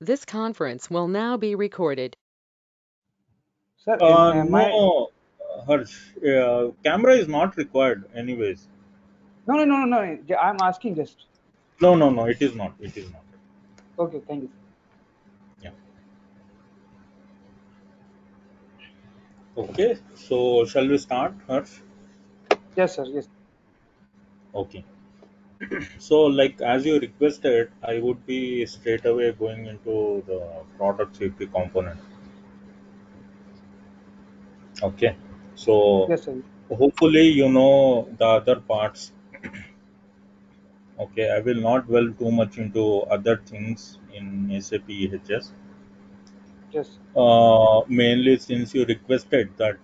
This conference will now be recorded. Sir, am I? No, Harsh, camera is not required anyways. No, no, no, no, no. I'm asking just. No, no, no, it is not. It is not. Okay, thank you. Yeah. Okay. So shall we start, Harsh? Yes, sir. Yes. Okay. So like as you requested, I would be straight away going into the product safety component. Okay. So Yes, sir. hopefully you know the other parts. Okay. I will not dwell too much into other things in SAP EHS. Yes. Mainly since you requested that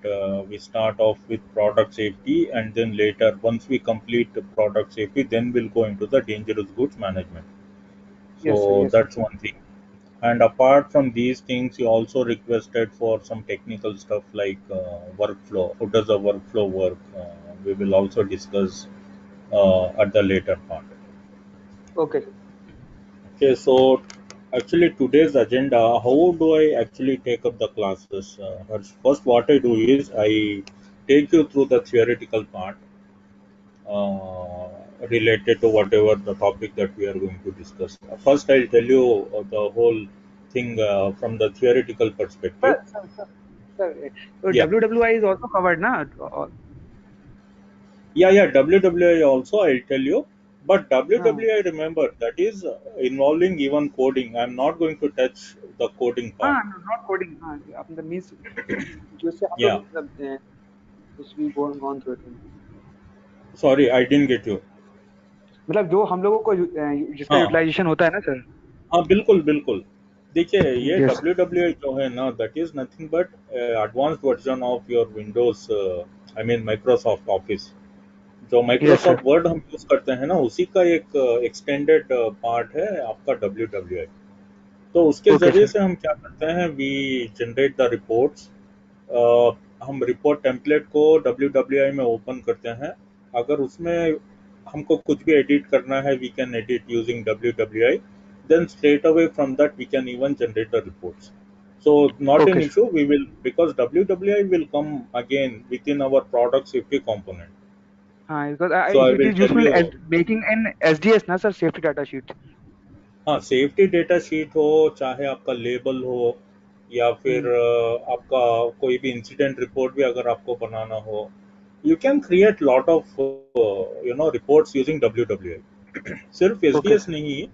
we start off with product safety and then later, once we complete the product safety, then we'll go into the dangerous goods management. Yes, sir. So Yes, sir. that's one thing. And apart from these things, you also requested for some technical stuff like workflow. How does the workflow work? We will also discuss at the later part. Okay, sir. Okay, so actually today's agenda, how do I actually take up the classes? First, what I do is I take you through the theoretical part related to whatever the topic that we are going to discuss. First, I'll tell you the whole thing from the theoretical perspective. Sir. Yeah, WWI is also covered, na? yeah. WWI also I'll tell you, but हाँ WWI remember that is involving even coding. I'm not going to touch the coding part. हाँ not coding हाँ अपने means जिससे हम लोग Yeah. मतलब which we gone through it Sorry, I didn't get you. मतलब जो हम लोगों को जिसका हाँ यूटिलाइजेशन होता है ना सर हाँ, बिल्कुल बिल्कुल। देखिए ये यस WWI जो है ना, that is nothing but advanced version of your Windows, I mean Microsoft office. जो यस माइक्रोसॉफ्ट सर वर्ड हम यूज करते हैं ना, उसी का एक एक्सटेंडेड पार्ट है आपका WWI। तो उसके ओके जरिए सर से हम क्या करते हैं, वी जनरेट द रिपोर्ट्स। हम रिपोर्ट टेम्पलेट को WWI में ओपन करते हैं। अगर उसमें हमको कुछ भी एडिट करना है, we can edit using WWI। Then straight away from that we can even generate the reports. So not an okay sir issue. We will, because WWI will come again within our product safety component. हाँ because So I it will is tell useful you. as making an SDS ना sir safety data sheet हाँ, safety data sheet हो, चाहे आपका label हो, या फिर हम्म आपका कोई भी इंसिडेंट रिपोर्ट भी अगर आपको बनाना हो, you can create lot of reports using WWI। सिर्फ ओके SDS सर नहीं,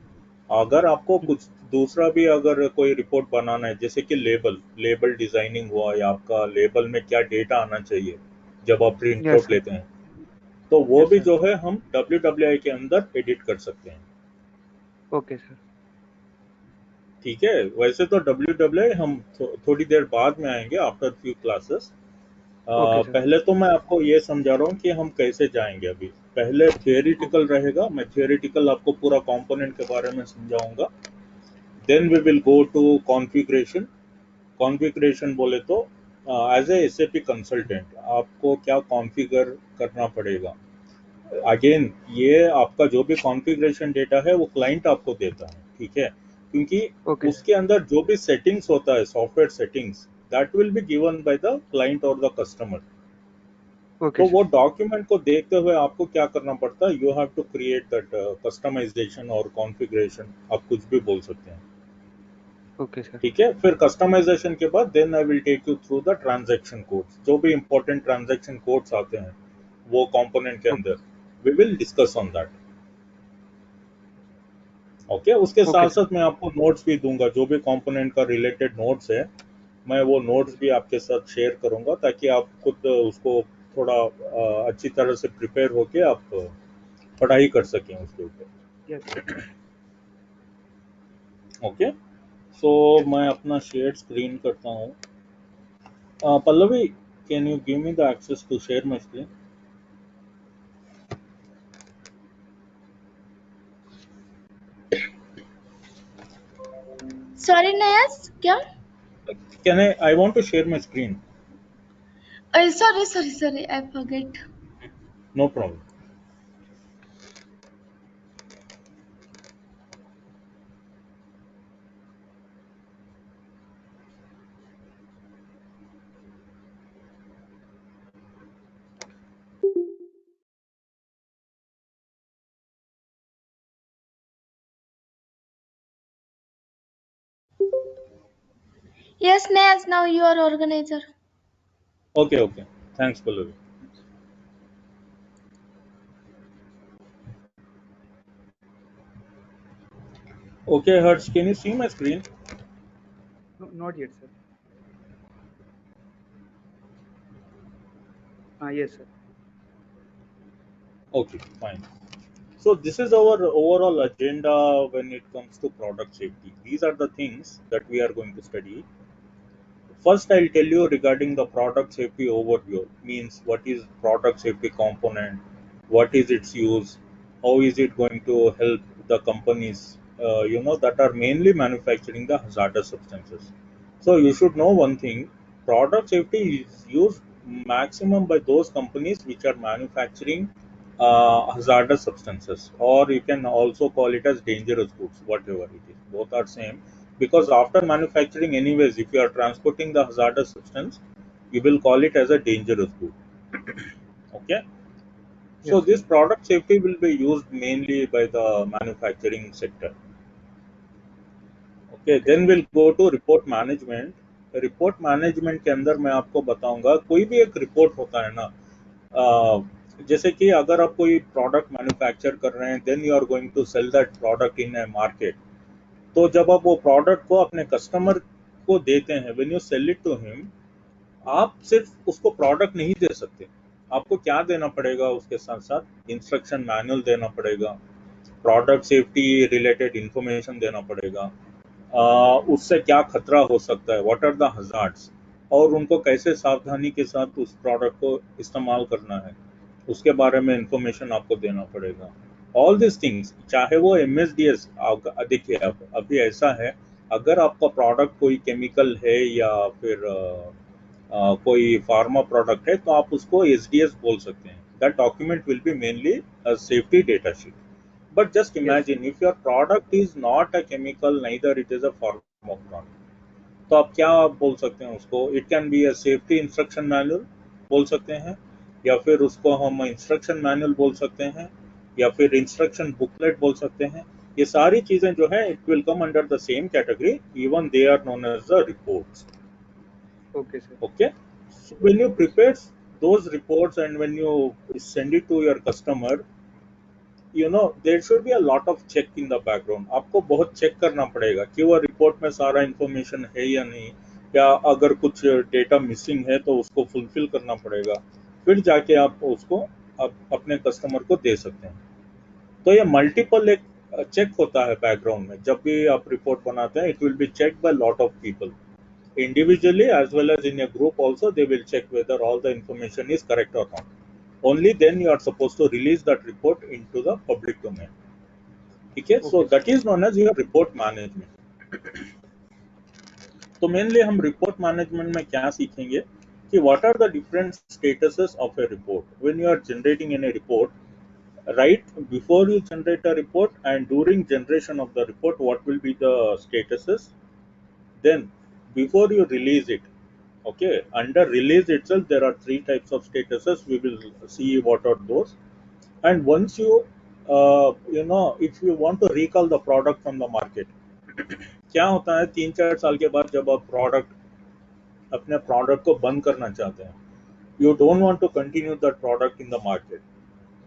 अगर आपको कुछ दूसरा भी अगर कोई रिपोर्ट बनाना है, जैसे कि लेबल लेबल डिजाइनिंग हुआ, या आपका लेबल में क्या डेटा आना चाहिए जब आप प्रिंट यस आउट सर लेते हैं, तो वो यस भी सर जो है हम WWI के अंदर एडिट कर सकते हैं। ओके सर ठीक है। वैसे तो WWI हम थोड़ी देर बाद में आएंगे after few classes. Okay sir पहले तो मैं आपको ये समझा रहा हूँ कि हम कैसे जाएंगे। अभी पहले थियोरिटिकल रहेगा, मैं थियोरिटिकल आपको पूरा कंपोनेंट के बारे में समझाऊंगा। Then we will go to configuration. Configuration बोले तो एज ए SAP कंसल्टेंट आपको क्या कॉन्फ़िगर करना पड़ेगा। अगेन ये आपका जो भी कॉन्फ़िगरेशन डेटा है वो क्लाइंट आपको देता है, ठीक है, क्योंकि ओके सर उसके अंदर जो भी सेटिंग्स होता है, software settings, that will be given by the client और द कस्टमर। ओके तो वो सर डॉक्यूमेंट को देखते हुए आपको क्या करना पड़ता है, you have to create that customization और कॉन्फ़िगरेशन, आप कुछ भी बोल सकते हैं। ओके सर ठीक है, फिर कस्टमाइजेशन के बाद then I will take you through the transaction codes. जो भी इंपॉर्टेंट ट्रांजैक्शन कोड्स आते हैं वो कंपोनेंट के अंदर, we will discuss on that. Okay, उसके ओके साथ सर साथ मैं आपको नोट्स भी दूंगा, जो भी कंपोनेंट का रिलेटेड नोट्स है, मैं वो नोट्स भी आपके साथ शेयर करूंगा, ताकि आप खुद उसको थोड़ा अच्छी तरह से प्रिपेयर होके आप पढ़ाई कर सकें उसके ऊपर। यस ओके, सो यस मैं अपना शेयर स्क्रीन करता हूँ। Pallavi, can you give me the access to share my screen? Sorry नयस क्या can I want to share my screen. Sorry sorry sorry I forget no problem. Yes, Naz, now you are organizer. Okay. Thanks, Pallavi. Okay, Harsh, can you see my screen? No, not yet, sir. Yes, sir. Okay, fine. So this is our overall agenda when it comes to product safety. These are the things that we are going to study. First, I'll tell you regarding the product safety overview. Means what is product safety component, what is its use, how is it going to help the companies, that are mainly manufacturing the hazardous substances. So you should know one thing: product safety is used maximum by those companies which are manufacturing hazardous substances, or you can also call it as dangerous goods, whatever it is. Both are same, because after manufacturing, anyways, if you are transporting the hazardous substance, you will call it as a dangerous good. Okay. So Yes, sir. this product safety will be used mainly by the manufacturing sector. Okay, Okay, then sir. Will go to report management. Report management के अंदर मैं आपको बताऊंगा, कोई भी एक report होता है ना, जैसे कि अगर आप कोई प्रोडक्ट मैन्युफैक्चर कर रहे हैं, then you are going to sell that product in a market. तो जब आप वो प्रोडक्ट को अपने कस्टमर को देते हैं, when you sell it to him, आप सिर्फ उसको प्रोडक्ट नहीं दे सकते। आपको क्या देना पड़ेगा? उसके साथ साथ इंस्ट्रक्शन मैनुअल देना पड़ेगा, प्रोडक्ट सेफ्टी रिलेटेड इंफॉर्मेशन देना पड़ेगा, उससे क्या खतरा हो सकता है, व्हाट आर द हजार्ड्स, और उनको कैसे सावधानी के साथ उस प्रोडक्ट को इस्तेमाल करना है, उसके बारे में इंफॉर्मेशन आपको देना पड़ेगा। ऑल दिस थिंग्स, चाहे वो MSDS। देखिए, अब अभी ऐसा है, अगर आपका प्रोडक्ट कोई केमिकल है या फिर कोई फार्मा प्रोडक्ट है, तो आप उसको SDS बोल सकते हैं। That document will be mainly safety data sheet. But just Yes, sir. imagine if your product is not a chemical, neither it is a form of product, तो आप क्या बोल सकते हैं उसको? It can be a safety instruction manual बोल सकते हैं, या फिर उसको हम इंस्ट्रक्शन मैनुअल बोल सकते हैं, या फिर इंस्ट्रक्शन बुकलेट बोल सकते हैं। ये सारी चीजें जो है, it will come under the same category, even they are known as the reports. Okay, sir. Okay, so when you prepare those reports and when you send it to your customer, there should be a lot of check in the background. आपको बहुत check करना पड़ेगा कि वो report में सारा information है या नहीं, या अगर कुछ डेटा मिसिंग है तो उसको फुलफिल करना पड़ेगा, फिर जाके आप उसको अपने कस्टमर को दे सकते हैं। तो ये मल्टीपल एक चेक होता है बैकग्राउंड में। जब भी आप रिपोर्ट बनाते हैं, it will be check by lot of people individually as well as in a group also. They will check whether all the information is correct or not. Only then you are supposed to release that report into the public domain. Okay, so Okay, sir. that is known as your report management. तो mainly हम report management में क्या सीखेंगे कि what are the different statuses of a report when you are generating in a report, right before you generate a report and during generation of the report, what will be the statuses. Then before you release it, okay, under release itself there are three types of statuses. We will see what are those. And once you if you want to recall the product from the market, क्या होता है 3-4 साल के बाद जब आप अपने product को बंद करना चाहते हैं, you don't want to continue that product in the market,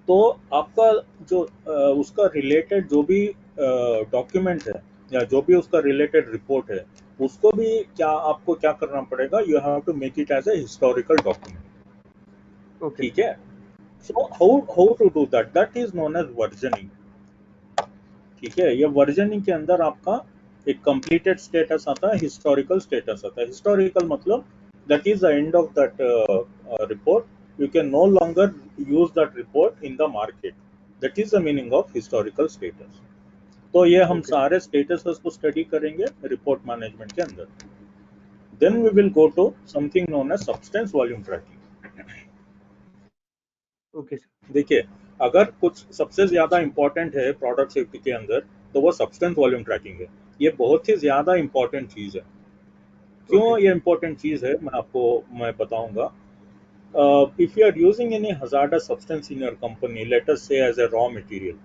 तो आपका जो उसका रिलेटेड जो भी डॉक्यूमेंट है या जो भी उसका रिलेटेड रिपोर्ट है, उसको भी क्या आपको क्या करना पड़ेगा? You have to make it as a historical document. Okay, ठीक sir. है। So how to do that? That is known as versioning. ठीक है, ये वर्जनिंग के अंदर आपका एक कंप्लीटेड स्टेटस आता है, हिस्टोरिकल स्टेटस आता है। हिस्टोरिकल मतलब that is the end of that report, you can no longer use that report in the market. That is the meaning of historical status. तो ये हम Okay, sir. सारे status को स्टडी करेंगे report management के अंदर। Then we will go to something known as substance volume tracking. Okay, sir. देखिए, अगर कुछ सबसे ज्यादा इंपॉर्टेंट है प्रोडक्ट सेफ्टी के अंदर, तो वो सब्सटेंस वॉल्यूम ट्रैकिंग है। ये बहुत ही ज्यादा इंपॉर्टेंट चीज है। क्यों Okay, ये sir. इंपॉर्टेंट चीज है, मैं बताऊंगा। If you are using any hazardous substance in your company, let us say as a raw material,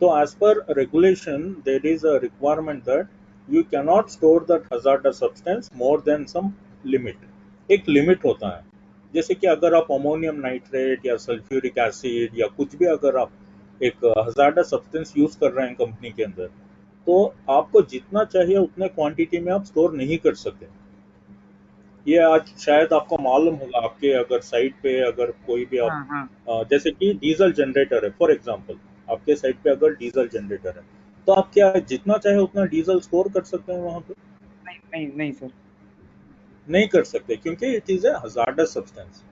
तो as per regulation there is a requirement that you cannot store that hazardous substance more than some limit. एक limit होता है, जैसे कि अगर आप ammonium nitrate या sulphuric acid या कुछ भी अगर आप एक hazardous सब्सटेंस यूज कर रहे हैं कंपनी के अंदर, तो आपको जितना चाहिए उतने क्वांटिटी में आप स्टोर नहीं कर सकते। ये आज शायद आपको मालूम होगा, आपके अगर साइट पे अगर कोई भी आप हाँ हाँ जैसे कि डीजल जनरेटर है फॉर एग्जांपल, आपके साइट पे अगर डीजल जनरेटर है, तो आप क्या जितना चाहे उतना डीजल स्टोर कर सकते हैं वहां पे? नहीं नहीं नहीं सर। नहीं कर सकते, क्योंकि it is a hazardous substance.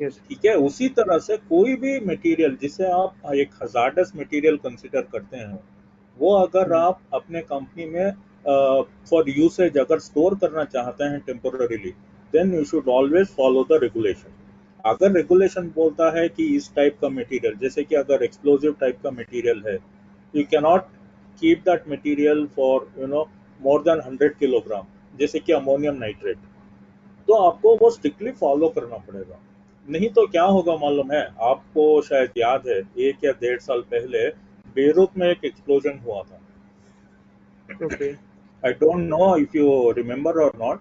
Yes. ठीक है, उसी तरह से कोई भी मटेरियल जिसे आप एक हजार्डस मटेरियल कंसीडर करते हैं, वो अगर आप अपने कंपनी में फॉर यूसेज अगर स्टोर करना चाहते हैं temporarily, then you should always follow the regulation. अगर रेगुलेशन बोलता है कि इस टाइप का मटेरियल, जैसे कि अगर एक्सप्लोजिव टाइप का मटेरियल है, you cannot keep that material for more than 100 kilogram, जैसे कि अमोनियम नाइट्रेट, तो आपको वो स्ट्रिक्टली फॉलो करना पड़ेगा। नहीं तो क्या होगा मालूम है आपको? शायद याद है 1 या 1.5 साल पहले बेरूत में एक एक्सप्लोजन हुआ था। Okay. I don't know if you remember और नॉट।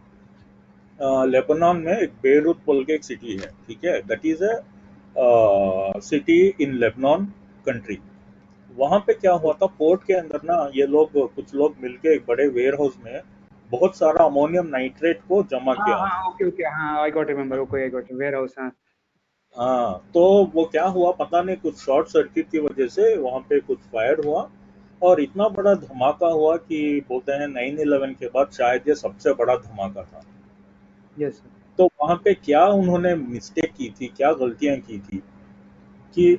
लेबनान में एक बेरूत बोल के एक सिटी है, ठीक है, that is a city in Lebanon country. वहां पे क्या हुआ था, पोर्ट के अंदर ना ये लोग कुछ लोग मिलके एक बड़े वेयर हाउस में बहुत सारा अमोनियम नाइट्रेट को जमा हाँ किया। हाँ ओके ओके हाँ I got remember. Okay I got warehouse. हाँ हाँ, तो वो क्या हुआ पता नहीं, कुछ शॉर्ट सर्किट की वजह से वहां पे कुछ फायर हुआ और इतना बड़ा धमाका हुआ कि बोलते हैं 9/11 के बाद शायद ये सबसे बड़ा धमाका था। Yes sir. तो वहां पे क्या उन्होंने मिस्टेक की थी, क्या गलतियां की थी कि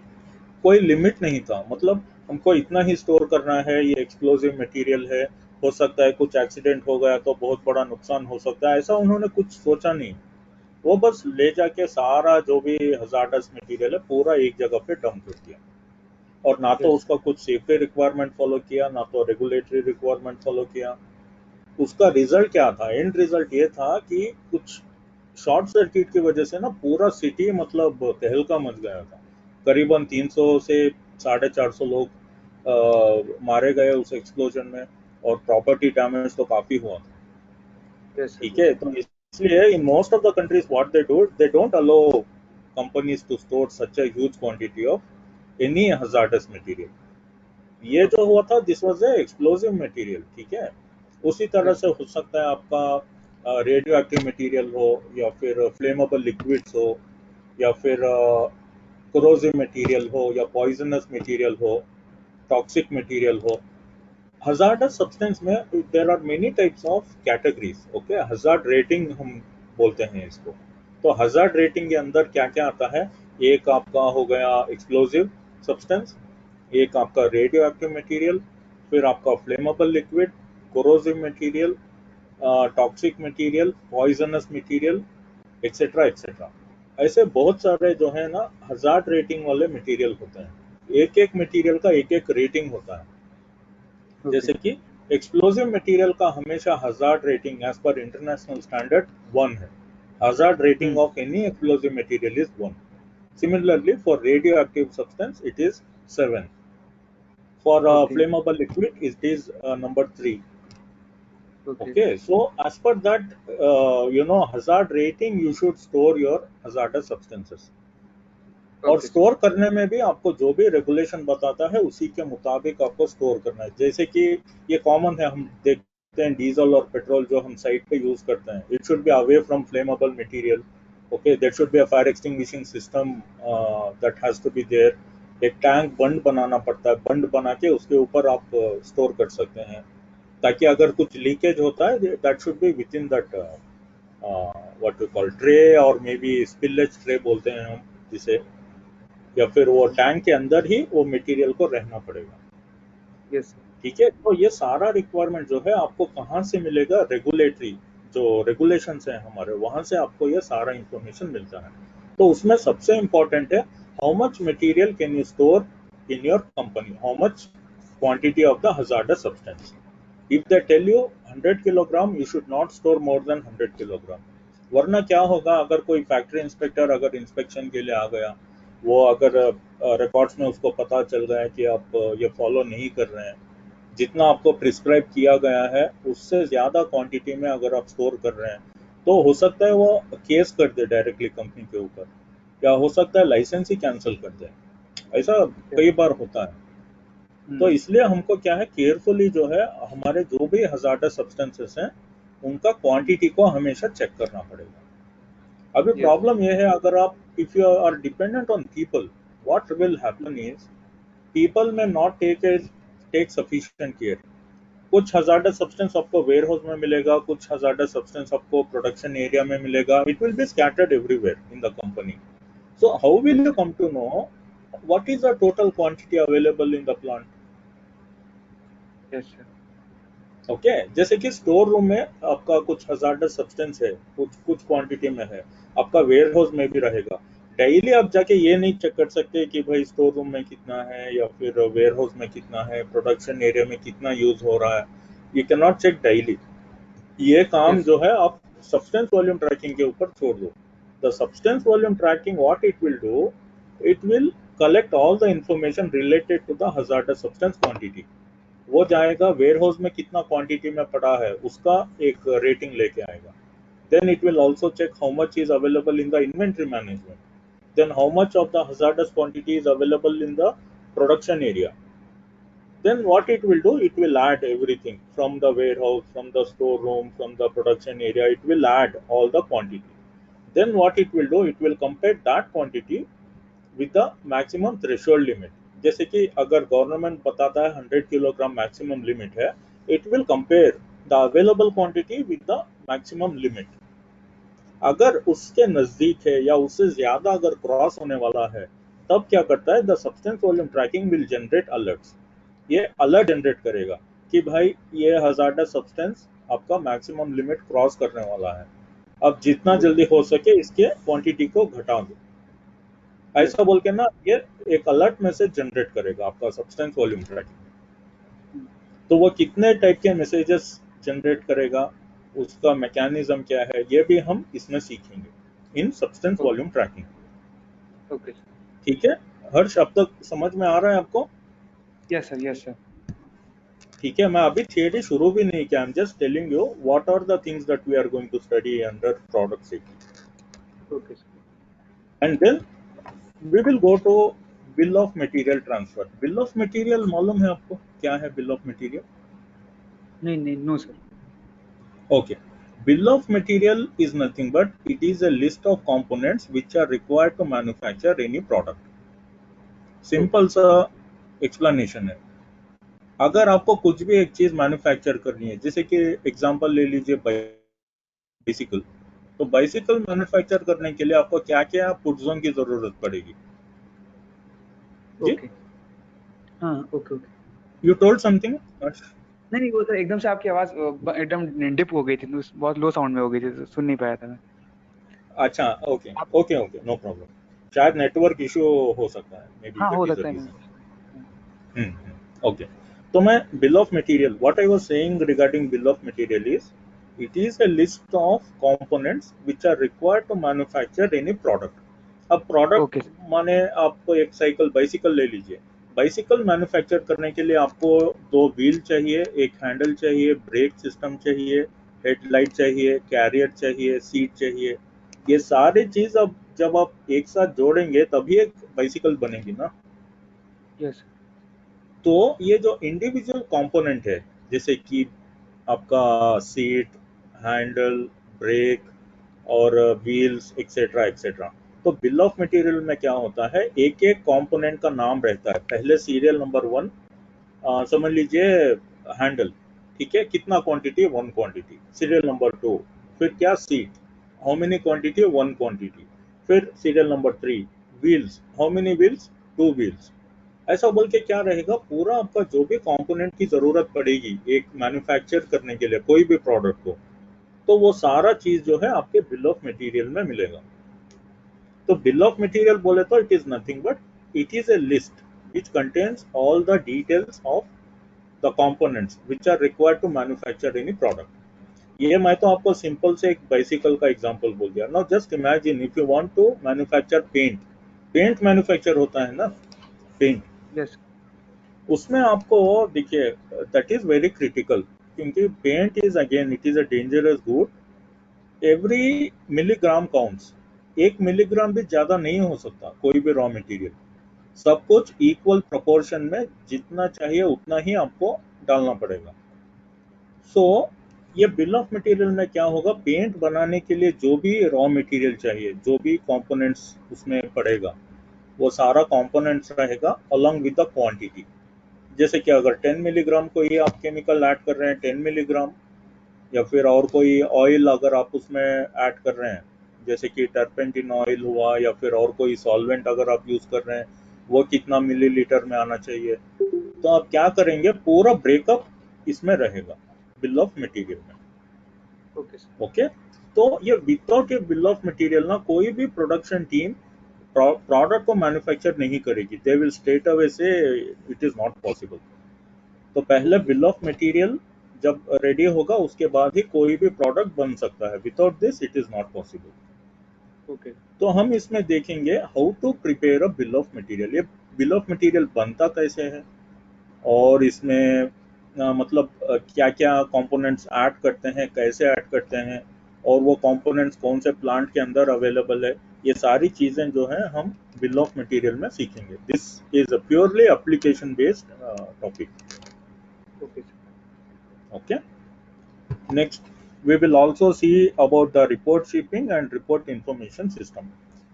कोई लिमिट नहीं था। मतलब हमको इतना ही स्टोर करना है, ये एक्सप्लोजिव मटेरियल है, हो सकता है कुछ एक्सीडेंट हो गया तो बहुत बड़ा नुकसान हो सकता है, ऐसा उन्होंने कुछ सोचा नहीं। वो बस ले जाके सारा जो भी हजार्डस मटेरियल है पूरा एक जगह पे डंप कर दिया, और ना तो यस। उसका कुछ सेफ्टी रिक्वायरमेंट फॉलो किया, ना तो रेगुलेटरी रिक्वायरमेंट फॉलो किया। उसका रिजल्ट क्या था? एंड रिजल्ट ये था कि कुछ शॉर्ट सर्किट की वजह से ना पूरा सिटी मतलब तहलका मच गया था। करीबन 300 से 450 लोग मारे गए उस एक्सप्लोजन में, और प्रॉपर्टी डैमेज तो काफी हुआ था। यस ठीक सर। है, तो इसलिए in most of the countries what they don't allow companies to store such a huge quantity of any hazardous material. ये जो ओके। हुआ था this was a explosive material, ठीक है। उसी तरह यस। से हो सकता है आपका रेडियो एक्टिव मटेरियल हो, या फिर फ्लेमेबल लिक्विड्स हो, या फिर कोरोसिव मटेरियल हो, या पॉइजनस मटेरियल हो, टॉक्सिक मटेरियल हो। हजार्डस सब्सटेंस में there are many types of categories. Okay, hazard rating हम बोलते हैं इसको। तो हजार्ड रेटिंग के अंदर क्या क्या आता है? एक आपका हो गया एक्सप्लोसिव सब्सटेंस, एक आपका रेडियो एक्टिव मटेरियल, फिर आपका flammable liquid, corrosive material, toxic material, poisonous material, etcetera etcetera. ऐसे बहुत सारे जो है ना हजार्ड रेटिंग वाले मटेरियल होते हैं। एक एक मटेरियल का एक एक रेटिंग होता है। ओके। जैसे कि एक्सप्लोसिव मटेरियल का हमेशा hazard rating as per international standard 1 है। Hazard rating of any explosive material is 1। Similarly, for radioactive substance, it is 7. For okay. flammable liquid, it is number 3. Okay. Okay, so as per that, hazard rating, you should store your hazardous substances. और okay sir. Store करने में भी आपको जो भी regulation बताता है उसी के मुताबिक आपको स्टोर करना है। जैसे कि ये कॉमन है, हम देखते हैं डीजल और पेट्रोल जो हम साइट पे यूज करते हैं, it should be away from flammable material. Okay, there should be a fire extinguishing system that has to be there. एक टैंक बंड बनाना पड़ता है, बंड बना के उसके ऊपर आप स्टोर कर सकते हैं, ताकि अगर कुछ लीकेज होता है that should be within that what we call tray, और मे बी स्पिलेज ट्रे बोलते हैं हम जिसे, या फिर वो टैंक के अंदर ही वो मटेरियल को रहना पड़ेगा। Yes sir. ठीक है, तो ये सारा रिक्वायरमेंट जो है आपको कहाँ से मिलेगा? रेगुलेटरी जो रेगुलेशंस है हमारे, वहां से आपको ये सारा इंफॉर्मेशन मिलता है। तो उसमें सबसे इंपॉर्टेंट है how much material can you store in your company, how much quantity of the hazardous substance. If they tell you 100 kilogram, you should not store more than 100 kilogram. वरना क्या होगा, अगर कोई फैक्ट्री इंस्पेक्टर अगर inspection के लिए आ गया, वो अगर रिकॉर्ड्स में उसको पता चल गया है कि आप ये फॉलो नहीं कर रहे हैं, जितना आपको प्रिस्क्राइब किया गया है उससे ज़्यादा क्वांटिटी में अगर आप स्टोर कर रहे हैं तो हो सकता है वो केस कर दे डायरेक्टली कंपनी के ऊपर, या हो सकता है लाइसेंस ही कैंसिल कर दे। ऐसा कई बार होता है। तो इसलिए हमको क्या है, केयरफुली जो है हमारे जो भी हजार्डस सब्सटेंसेस हैं उनका क्वांटिटी को हमेशा चेक करना पड़ेगा। अभी प्रॉब्लम ये है, अगर आप if you are dependent on people, what will happen is people may not take sufficient care. कुछ हजार्डस सब्सटेंस आपको वेयर हाउस में मिलेगा, कुछ हजार्डस सब्सटेंस आपको प्रोडक्शन एरिया में मिलेगा, it will be scattered everywhere in the company. So how will you come to know what is the total quantity available in the plant? Okay, जैसे कि store room में आपका कुछ hazardous substance है, कुछ quantity में है, आपका वेयर हाउस में भी रहेगा। डेली आप जाके ये नहीं चेक कर सकते कि भाई स्टोर रूम में कितना है या फिर वेयर हाउस में कितना है, प्रोडक्शन एरिया में कितना यूज हो रहा है। You can not check daily. ये काम जो है आप सब्सटेंस वॉल्यूम ट्रैकिंग के ऊपर छोड़ दो। The substance volume tracking what it will do, it will collect all the information related to the hazardous substance quantity. वो जाएगा वेयर हाउस में कितना क्वांटिटी में पड़ा है उसका एक रेटिंग लेके आएगा। Then it will also check how much is available in the inventory management, then how much of the hazardous quantity is available in the production area. Then what it will do, it will add everything from the warehouse, from the storeroom, from the production area, it will add all the quantity. Then what it will do, it will compare that quantity with the maximum threshold limit. जैसे कि अगर government बताता है 100 kilogram maximum limit है, it will compare the available quantity with the maximum limit. अगर उसके नजदीक है या उससे ज्यादा अगर क्रॉस होने वाला है, तब क्या करता है, the substance volume tracking will generate alerts. ये अलर्ट जनरेट करेगा कि भाई ये हजार्डस सब्सटेंस आपका मैक्सिमम लिमिट क्रॉस करने वाला है, अब जितना जल्दी हो सके इसके क्वांटिटी को घटा दो। ऐसा बोल के ना ये एक अलर्ट मैसेज जनरेट करेगा आपका सब्सटेंस वॉल्यूम ट्रैकिंग। तो वो कितने टाइप के मैसेजेस जनरेट करेगा, उसका मैकेनिज्म क्या है, ये भी हम इसमें सीखेंगे इन सब्सटेंस वॉल्यूम ट्रैकिंग। ओके, ठीक है हर्ष, अब तक समझ में आ रहा है आपको? Yes sir, yes sir. ठीक है, मैं अभी थियरी शुरू भी नहीं किया, I am just telling you what are the things that we are going to study under product safety. Okay and then we will go to bill of material transfer. Bill of material मालूम है आपको क्या है bill of material? नहीं, no sir. Okay. Bill of material is nothing but it is a list of components which are required to manufacture any product. Simple सा explanation है। अगर आपको कुछ भी एक चीज मैन्युफैक्चर करनी है, जैसे कि एग्जांपल ले लीजिए बाइसिकल, तो बाइसिकल मैन्युफैक्चर करने के लिए आपको क्या क्या पुर्जों की जरूरत पड़ेगी? ओके, हाँ, ओके। You told something? नहीं, वो सर एकदम से आपकी आवाज एकदम डिप हो गई थी, बहुत लो साउंड में हो गई थी, तो सुन नहीं पाया था मैं। अच्छा, ओके, नो प्रॉब्लम। शायद नेटवर्क इशू हो सकता है, मे बी हाँ, हो दैट इज सकता द है। रीजन। ओके, तो मैं bill of material, what I was saying regarding bill of material is it is a list of components which are required to manufacture any product. अब product माने आपको एक cycle bicycle ले लीजिए, bicycle manufacture करने के लिए आपको 2 व्हील चाहिए, एक हैंडल चाहिए, ब्रेक सिस्टम चाहिए, हेडलाइट चाहिए, कैरियर चाहिए, सीट चाहिए। ये सारी चीज अब जब आप एक साथ जोड़ेंगे तभी एक बाइसिकल बनेगी ना। यस। तो ये जो इंडिविजुअल कंपोनेंट है, जैसे कि आपका सीट, हैंडल, ब्रेक और व्हील्स एक्सेट्रा एक्सेट्रा, तो बिल ऑफ मटेरियल में क्या होता है, एक एक कंपोनेंट का नाम रहता है। पहले सीरियल नंबर 1 समझ लीजिए हैंडल, ठीक है, कितना क्वांटिटी? 1 क्वांटिटी। सीरियल नंबर 2 फिर क्या? Seat, how many quantity? 1 quantity. फिर serial number 3 wheels, how many wheels? 2 wheels. ऐसा बोल के क्या रहेगा, पूरा आपका जो भी कंपोनेंट की जरूरत पड़ेगी एक मैन्युफैक्चर करने के लिए कोई भी प्रोडक्ट को, तो वो सारा चीज जो है आपके बिल ऑफ मटेरियल में मिलेगा। तो बिल ऑफ मटेरियल बोले तो it is nothing but it is a list which contains all the details of the components which are required to manufacture any product. ये मैं तो आपको सिंपल से एक बाइसिकल का एग्जांपल बोल दिया। Now just imagine if you want to manufacture paint, paint manufacture होता है ना, पेंट। यस। उसमें आपको देखिए दैट इज वेरी क्रिटिकल, क्योंकि paint is again it is a dangerous good. Every milligram counts. 1 milligram भी ज्यादा नहीं हो सकता कोई भी रॉ मटेरियल। सब कुछ इक्वल प्रोपोर्शन में जितना चाहिए उतना ही आपको डालना पड़ेगा। सो ये बिल ऑफ मटेरियल में क्या होगा, पेंट बनाने के लिए जो भी रॉ मटेरियल चाहिए, जो भी कंपोनेंट्स उसमें पड़ेगा, वो सारा कंपोनेंट्स रहेगा अलोंग विद द क्वांटिटी। जैसे कि अगर 10 मिलीग्राम कोई आप केमिकल ऐड कर रहे हैं 10 मिलीग्राम, या फिर और कोई ऑयल अगर आप उसमें ऐड कर रहे हैं, जैसे कि टर्पेंटिन ऑयल हुआ, या फिर और कोई सॉल्वेंट अगर आप यूज कर रहे हैं, वो कितना मिलीलीटर में आना चाहिए। तो आप क्या करेंगे, पूरा ब्रेकअप इसमें रहेगा बिल ऑफ मटेरियल में। Okay sir. ओके, तो ये without A bill of material ना कोई भी प्रोडक्शन टीम प्रोडक्ट को मैन्युफैक्चर नहीं करेगी। दे विल स्ट्रेट अवे से इट इज नॉट पॉसिबल। तो पहले ओके बिल ऑफ मटेरियल जब रेडी होगा उसके बाद ही कोई भी प्रोडक्ट बन सकता है। Without this it is not possible. Okay तो हम इसमें देखेंगे how to prepare a bill of material. ये बिल ऑफ मटेरियल बनता कैसे है, और इसमें मतलब क्या क्या कंपोनेंट्स ऐड करते हैं, कैसे ऐड करते हैं, और वो कंपोनेंट्स कौन से प्लांट के अंदर अवेलेबल है, ये सारी चीजें जो है हम बिल ऑफ मटेरियल में सीखेंगे। This is a purely application based topic. Okay sir. Okay. Next, we will also see about the report shipping and report information system.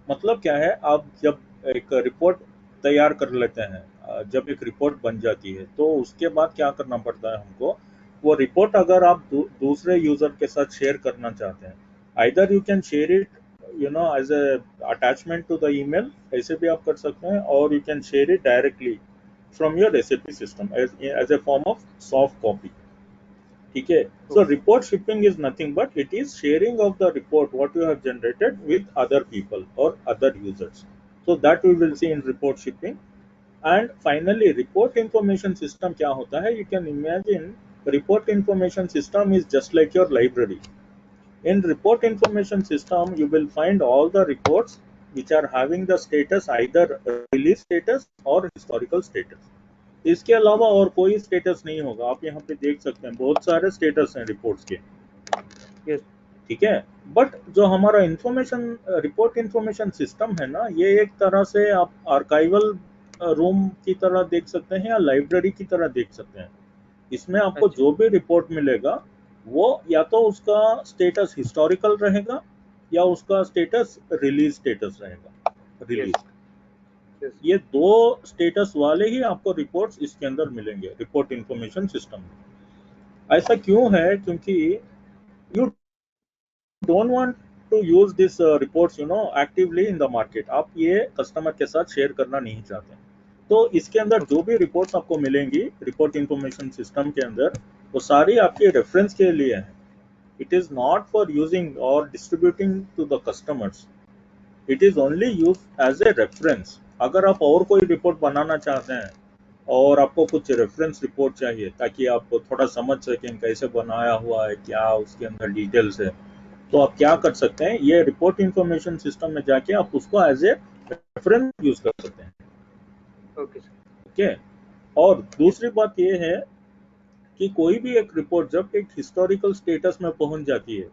मतलब क्या है, आप जब एक रिपोर्ट तैयार कर लेते हैं, जब एक रिपोर्ट बन जाती है तो उसके बाद क्या करना पड़ता है हमको। वो रिपोर्ट अगर आप दूसरे यूजर के साथ शेयर करना चाहते हैं, either you can share it as a attachment to the email, ऐसे भी आप कर सकते हैं, और you can share it directly from your SAP system as a form of soft copy. ठीक है। So okay report shipping is nothing but it is sharing of the report what you have generated with other people और other users. So that we will see in report shipping. And finally report information system क्या होता है, you can imagine report information system is just like your library. In report information system, you will find all the reports which are having the status either release status or historical status. इसके अलावा और कोई status नहीं होगा। आप यहाँ पे देख सकते हैं बहुत सारे स्टेटस हैं रिपोर्ट्स के। यस ठीक है। बट जो हमारा इंफॉर्मेशन रिपोर्ट इंफॉर्मेशन सिस्टम है ना, ये एक तरह से आप आर्काइवल रूम की तरह देख सकते हैं या लाइब्रेरी की तरह देख सकते हैं। इसमें आपको अच्छा जो भी रिपोर्ट मिलेगा वो या तो उसका स्टेटस हिस्टोरिकल रहेगा या उसका स्टेटस रिलीज स्टेटस रहेगा, यस रिलीज। यस ये दो स्टेटस वाले ही आपको रिपोर्ट्स इसके अंदर मिलेंगे रिपोर्ट इंफॉर्मेशन सिस्टम में। ऐसा क्यों है, क्योंकि you don't want to use this reports actively in the market. आप ये कस्टमर के साथ शेयर करना नहीं चाहते। तो इसके अंदर ओके जो भी रिपोर्ट्स आपको मिलेंगी रिपोर्ट इंफॉर्मेशन सिस्टम के अंदर, वो सारी आपके रेफरेंस के लिए है। It is not for using और distributing to the customers. It is only use as a reference. अगर आप और कोई रिपोर्ट बनाना चाहते हैं और आपको कुछ रेफरेंस रिपोर्ट चाहिए ताकि आप थोड़ा समझ सकें कैसे बनाया हुआ है, क्या उसके अंदर डिटेल्स है, तो आप क्या कर सकते हैं, ये रिपोर्ट इंफॉर्मेशन सिस्टम में जाके आप उसको एज ए रेफरेंस यूज कर सकते हैं। Okay sir. ओके। और दूसरी बात ये है कि कोई भी एक रिपोर्ट जब एक हिस्टोरिकल स्टेटस में पहुंच जाती है,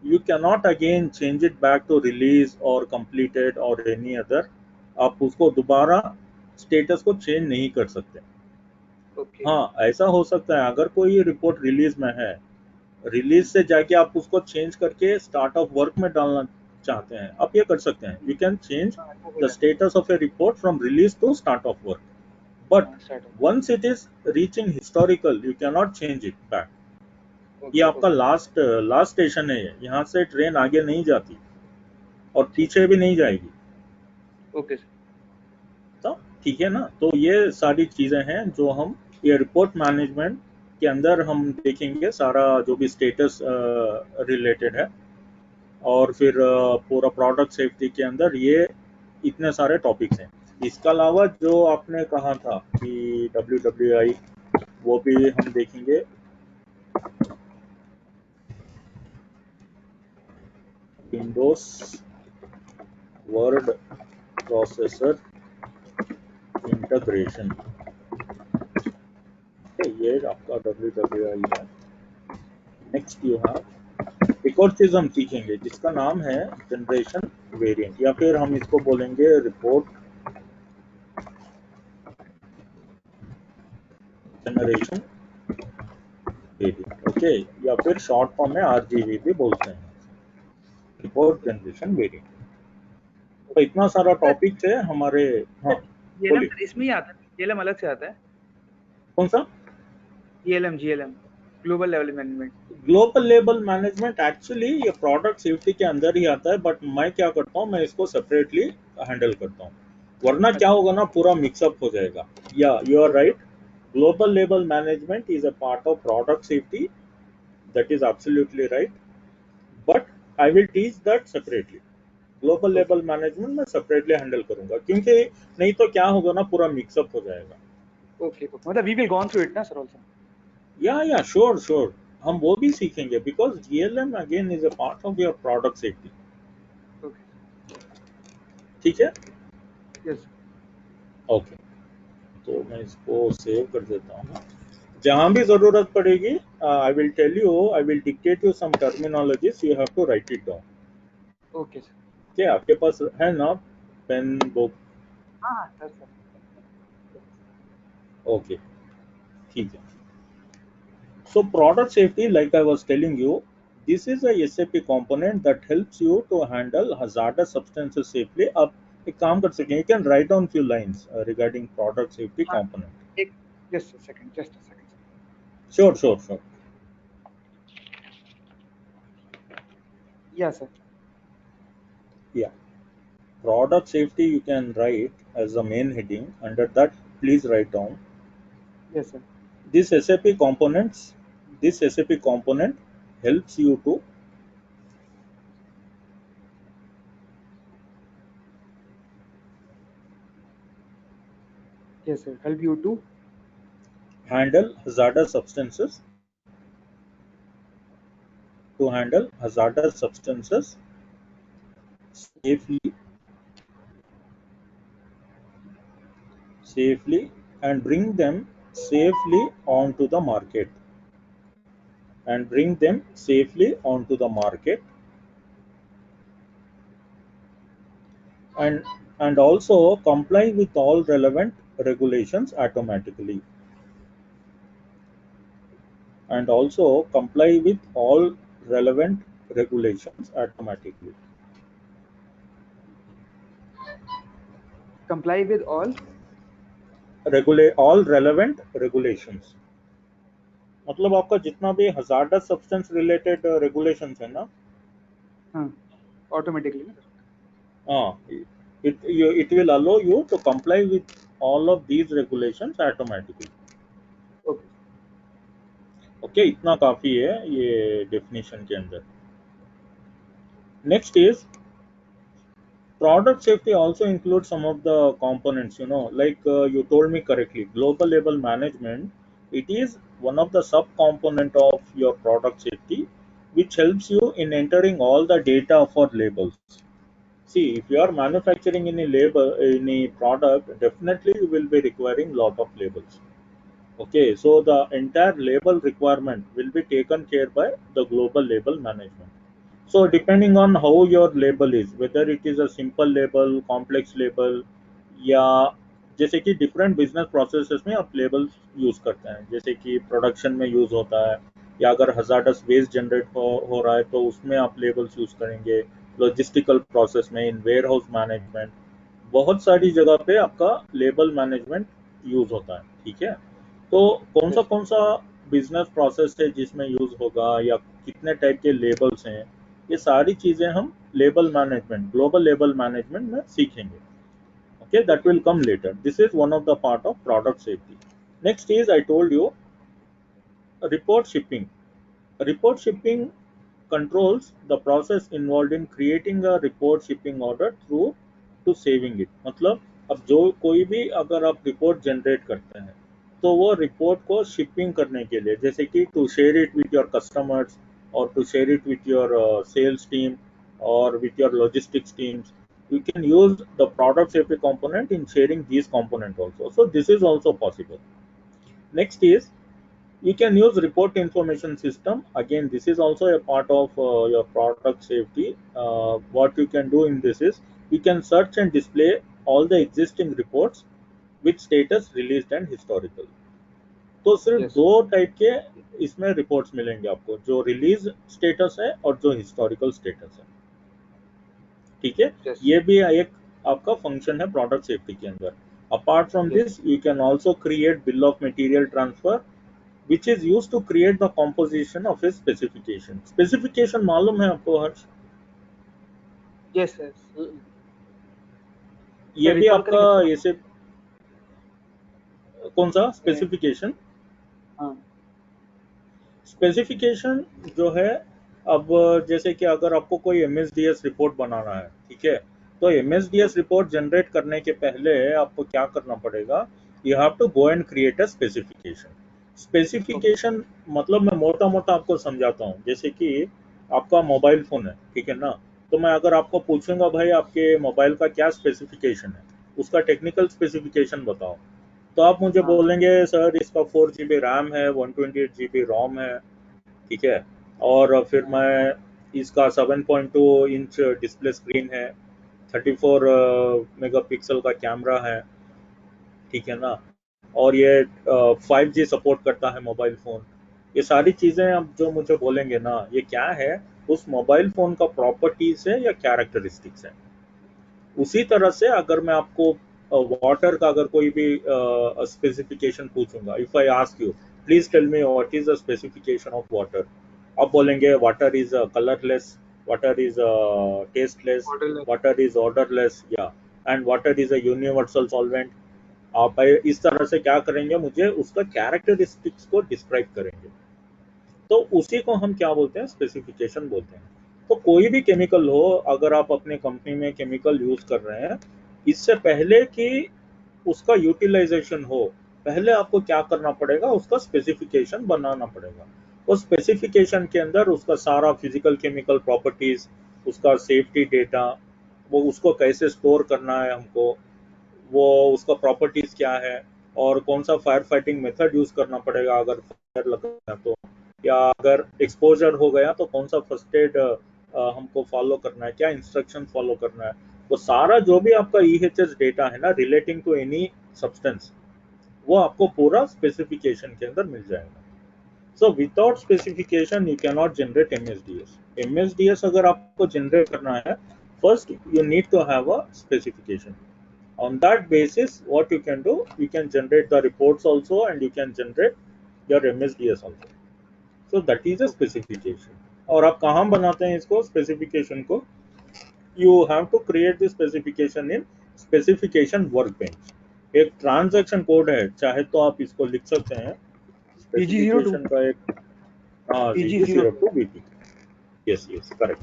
you cannot again change it back to release or completed or any other। आप उसको दोबारा स्टेटस को चेंज नहीं कर सकते। ओके हाँ, ऐसा हो सकता है अगर कोई रिपोर्ट रिलीज में है, रिलीज से जाके आप उसको चेंज करके स्टार्ट ऑफ वर्क में डालना चाहते हैं, आप ये कर सकते हैं। यू कैन चेंज हाँ वो हो द जाता status of a report from release to start of work, है। बट हाँ स्टार्ट हो once it is reaching historical you cannot change it back। ये ओके आपका ओके लास्ट लास्ट स्टेशन है, यहाँ से ट्रेन आगे नहीं जाती और अच्छा पीछे भी नहीं जाएगी। Okay sir. तो ठीक है ना। तो ये सारी चीजें हैं जो हम ये रिपोर्ट मैनेजमेंट के अंदर हम देखेंगे, सारा जो भी स्टेटस रिलेटेड है, और फिर पूरा प्रोडक्ट सेफ्टी के अंदर ये इतने सारे टॉपिक्स हैं। इसके अलावा जो आपने कहा था कि WWI, वो भी हम देखेंगे। Windows word processor integration. ये आपका WWI है। नेक्स्ट यू हैव एक और चीज हम सीखेंगे जिसका नाम है जनरेशन वेरिएंट, या फिर हम इसको बोलेंगे रिपोर्ट जनरेशन वेरिएंट। ओके, या फिर शॉर्ट फॉर्म में RGV भी बोलते हैं, रिपोर्ट जनरेशन वेरिएंट। तो इतना सारा टॉपिक्स है हमारे। हाँ GLM बोलिए। सर इसमें ही आता है, GLM अलग से आता है। कौन सा? GLM global level management. Global label management actually ये प्रोडक्ट सेफ्टी के अंदर ही आता है, बट मैं क्या करता हूँ, मैं इसको सेपरेटली हैंडल करता हूँ, वरना क्या होगा ना, पूरा मिक्सअप हो जाएगा। Yeah you are right, global label management is a part of product safety, that is absolutely right, but I will teach that separately. Global label management मैं सेपरेटली हैंडल करूंगा, क्योंकि नहीं तो क्या होगा ना, पूरा मिक्सअप हो जाएगा। ओके, मतलब we will gone through it ना sir also. Yeah sure sure, हम वो भी सीखेंगे, because GLM again is a part of your product safety. Okay, ठीक है, यस। ओके। तो मैं इसको सेव कर देता हूँ। जहां भी जरूरत पड़ेगी I will tell you, I will dictate you some terminologies, you have to write it down. Okay sir. क्या आपके पास है ना पेन बुक? हाँ सर सर। ओके, ठीक है। So product safety, like I was telling you, this is a SAP component that helps you to handle hazardous substances safely. अब एक काम कर सकें, you can write down few lines regarding product safety हाँ, component. एक just a second. Sure. या sir. Yeah. Product safety you can write as the main heading. Under that, please write down yes sir. this SAP components. This SAP component helps you to yes sir, help you to handle hazardous substances. To handle hazardous substances safely and bring them safely onto the market and also comply with all relevant regulations automatically comply with all all relevant regulations। मतलब आपका जितना भी hazardous substance related regulations है ना, हाँ automatically ना sir. हाँ, it will allow you to comply with all of these regulations automatically। Okay okay, इतना काफी है ये डेफिनेशन के अंदर। Next is product safety also includes some of the components, like you told me correctly, global label management, it is one of the sub component of your product safety, which helps you in entering all the data for labels. See, if you are manufacturing any product, definitely you will be requiring lot of labels. Okay, so the entire label requirement will be taken care by the global label management. So depending on how your label is, whether it is a simple label, complex label, या जैसे कि different business processes में आप labels use करते हैं, जैसे कि production में यूज होता है, या अगर हजार्डस वेस्ट जनरेट हो रहा है तो उसमें आप लेबल्स यूज करेंगे, लॉजिस्टिकल प्रोसेस में, इन वेयर हाउस मैनेजमेंट, बहुत सारी जगह पे आपका लेबल मैनेजमेंट यूज होता है। ठीक है, तो कौन सा बिजनेस प्रोसेस है जिसमें यूज होगा, या कितने टाइप के लेबल्स हैं, ये सारी चीजें हम label management, global label management में सीखेंगे। Okay, that will come later. This is one of the part of product safety. Next is, I told you, report shipping. Report shipping controls the process involved in creating a report shipping order through to saving it. मतलब अब जो कोई भी अगर आप report generate करते हैं तो वो रिपोर्ट को शिपिंग करने के लिए, जैसे कि to share it with your customers, और to share it with your sales team, और with your logistics teams, you can use the product safety component in sharing these component also. So this is also possible. Next is You can use report information system. Again, this is also a part of your product safety. What you can do in this is you can search and display all the existing reports with status, released and historical. तो सिर्फ Yes. दो type के इसमें reports मिलेंगे आपको, जो release status है और जो हिस्टोरिकल स्टेटस है। ठीक है, Yes. ये भी एक आपका फंक्शन है प्रोडक्ट सेफ्टी के अंदर। Apart from Yes. This you can also create bill of material transfer which is used to create the composition of a specification. Specification मालूम है आपको हर्ष? Yes, yes. ये भी recall आपका करेंगे? ऐसे कौन सा स्पेसिफिकेशन? हाँ, स्पेसिफिकेशन जो है, अब जैसे कि अगर आपको कोई MSDS रिपोर्ट बनाना है, ठीक है, तो MSDS रिपोर्ट जनरेट करने के पहले आपको क्या करना पड़ेगा, you have to go and create a specification. Specification मतलब मैं मोटा मोटा आपको समझाता हूँ। जैसे कि आपका मोबाइल फोन है, ठीक है ना, तो मैं अगर आपको पूछूंगा भाई आपके मोबाइल का क्या स्पेसिफिकेशन है, उसका टेक्निकल स्पेसिफिकेशन बताओ, तो आप मुझे हाँ। बोलेंगे सर इसका 4 GB रैम है, 128 GB रोम है, ठीक है, और फिर मैं इसका 7.2 इंच डिस्प्ले स्क्रीन है, 34 मेगापिक्सल का कैमरा है, ठीक है ना, और ये 5G सपोर्ट करता है मोबाइल फोन। ये सारी चीजें आप जो मुझे बोलेंगे ना, ये क्या है, उस मोबाइल फोन का प्रॉपर्टीज है या कैरेक्टरिस्टिक्स है। उसी तरह से अगर मैं आपको वाटर का अगर कोई भी स्पेसिफिकेशन पूछूंगा, if I ask you please tell me what is the specification of water, आप बोलेंगे water is colourless, water is tasteless, Waterless. Water is orderless, या and water is a universal solvent. आप इस तरह से क्या करेंगे, मुझे उसका कैरेक्टरिस्टिक्स को डिस्क्राइब करेंगे, तो उसी को हम क्या बोलते हैं, स्पेसिफिकेशन बोलते हैं। तो कोई भी केमिकल हो, अगर आप अपने कंपनी में केमिकल यूज कर रहे हैं, इससे पहले कि उसका यूटिलाइजेशन हो, पहले आपको क्या करना पड़ेगा, उसका स्पेसिफिकेशन बनाना पड़ेगा। उस स्पेसिफिकेशन के अंदर उसका सारा फिजिकल केमिकल प्रॉपर्टीज, उसका सेफ्टी डेटा, वो उसको कैसे स्टोर करना है हमको, वो उसका प्रॉपर्टीज क्या है, और कौन सा फायर फाइटिंग मेथड यूज करना पड़ेगा अगर फायर लगना है तो, या अगर एक्सपोजर हो गया तो कौन सा फर्स्ट एड हमको फॉलो करना है, क्या इंस्ट्रक्शन फॉलो करना है, वो सारा जो भी आपका EHS डेटा है ना रिलेटिंग टू एनी सब्सटेंस, वो आपको पूरा स्पेसिफिकेशन के अंदर मिल जाएगा। So without specification you can not generate MSDS। MSDS अगर आपको जनरेट करना है, first you need to have a specification. On that basis, what you can do, you can generate the reports also and you can generate your MSDS also. So that is a specification. और आप कहाँ बनाते हैं इसको specification को, you have to create the specification in specification workbench। एक transaction code है, चाहे तो आप इसको लिख सकते हैं स्पेसिफिकेशन का एक, हाँ EG02 BT, yes yes correct.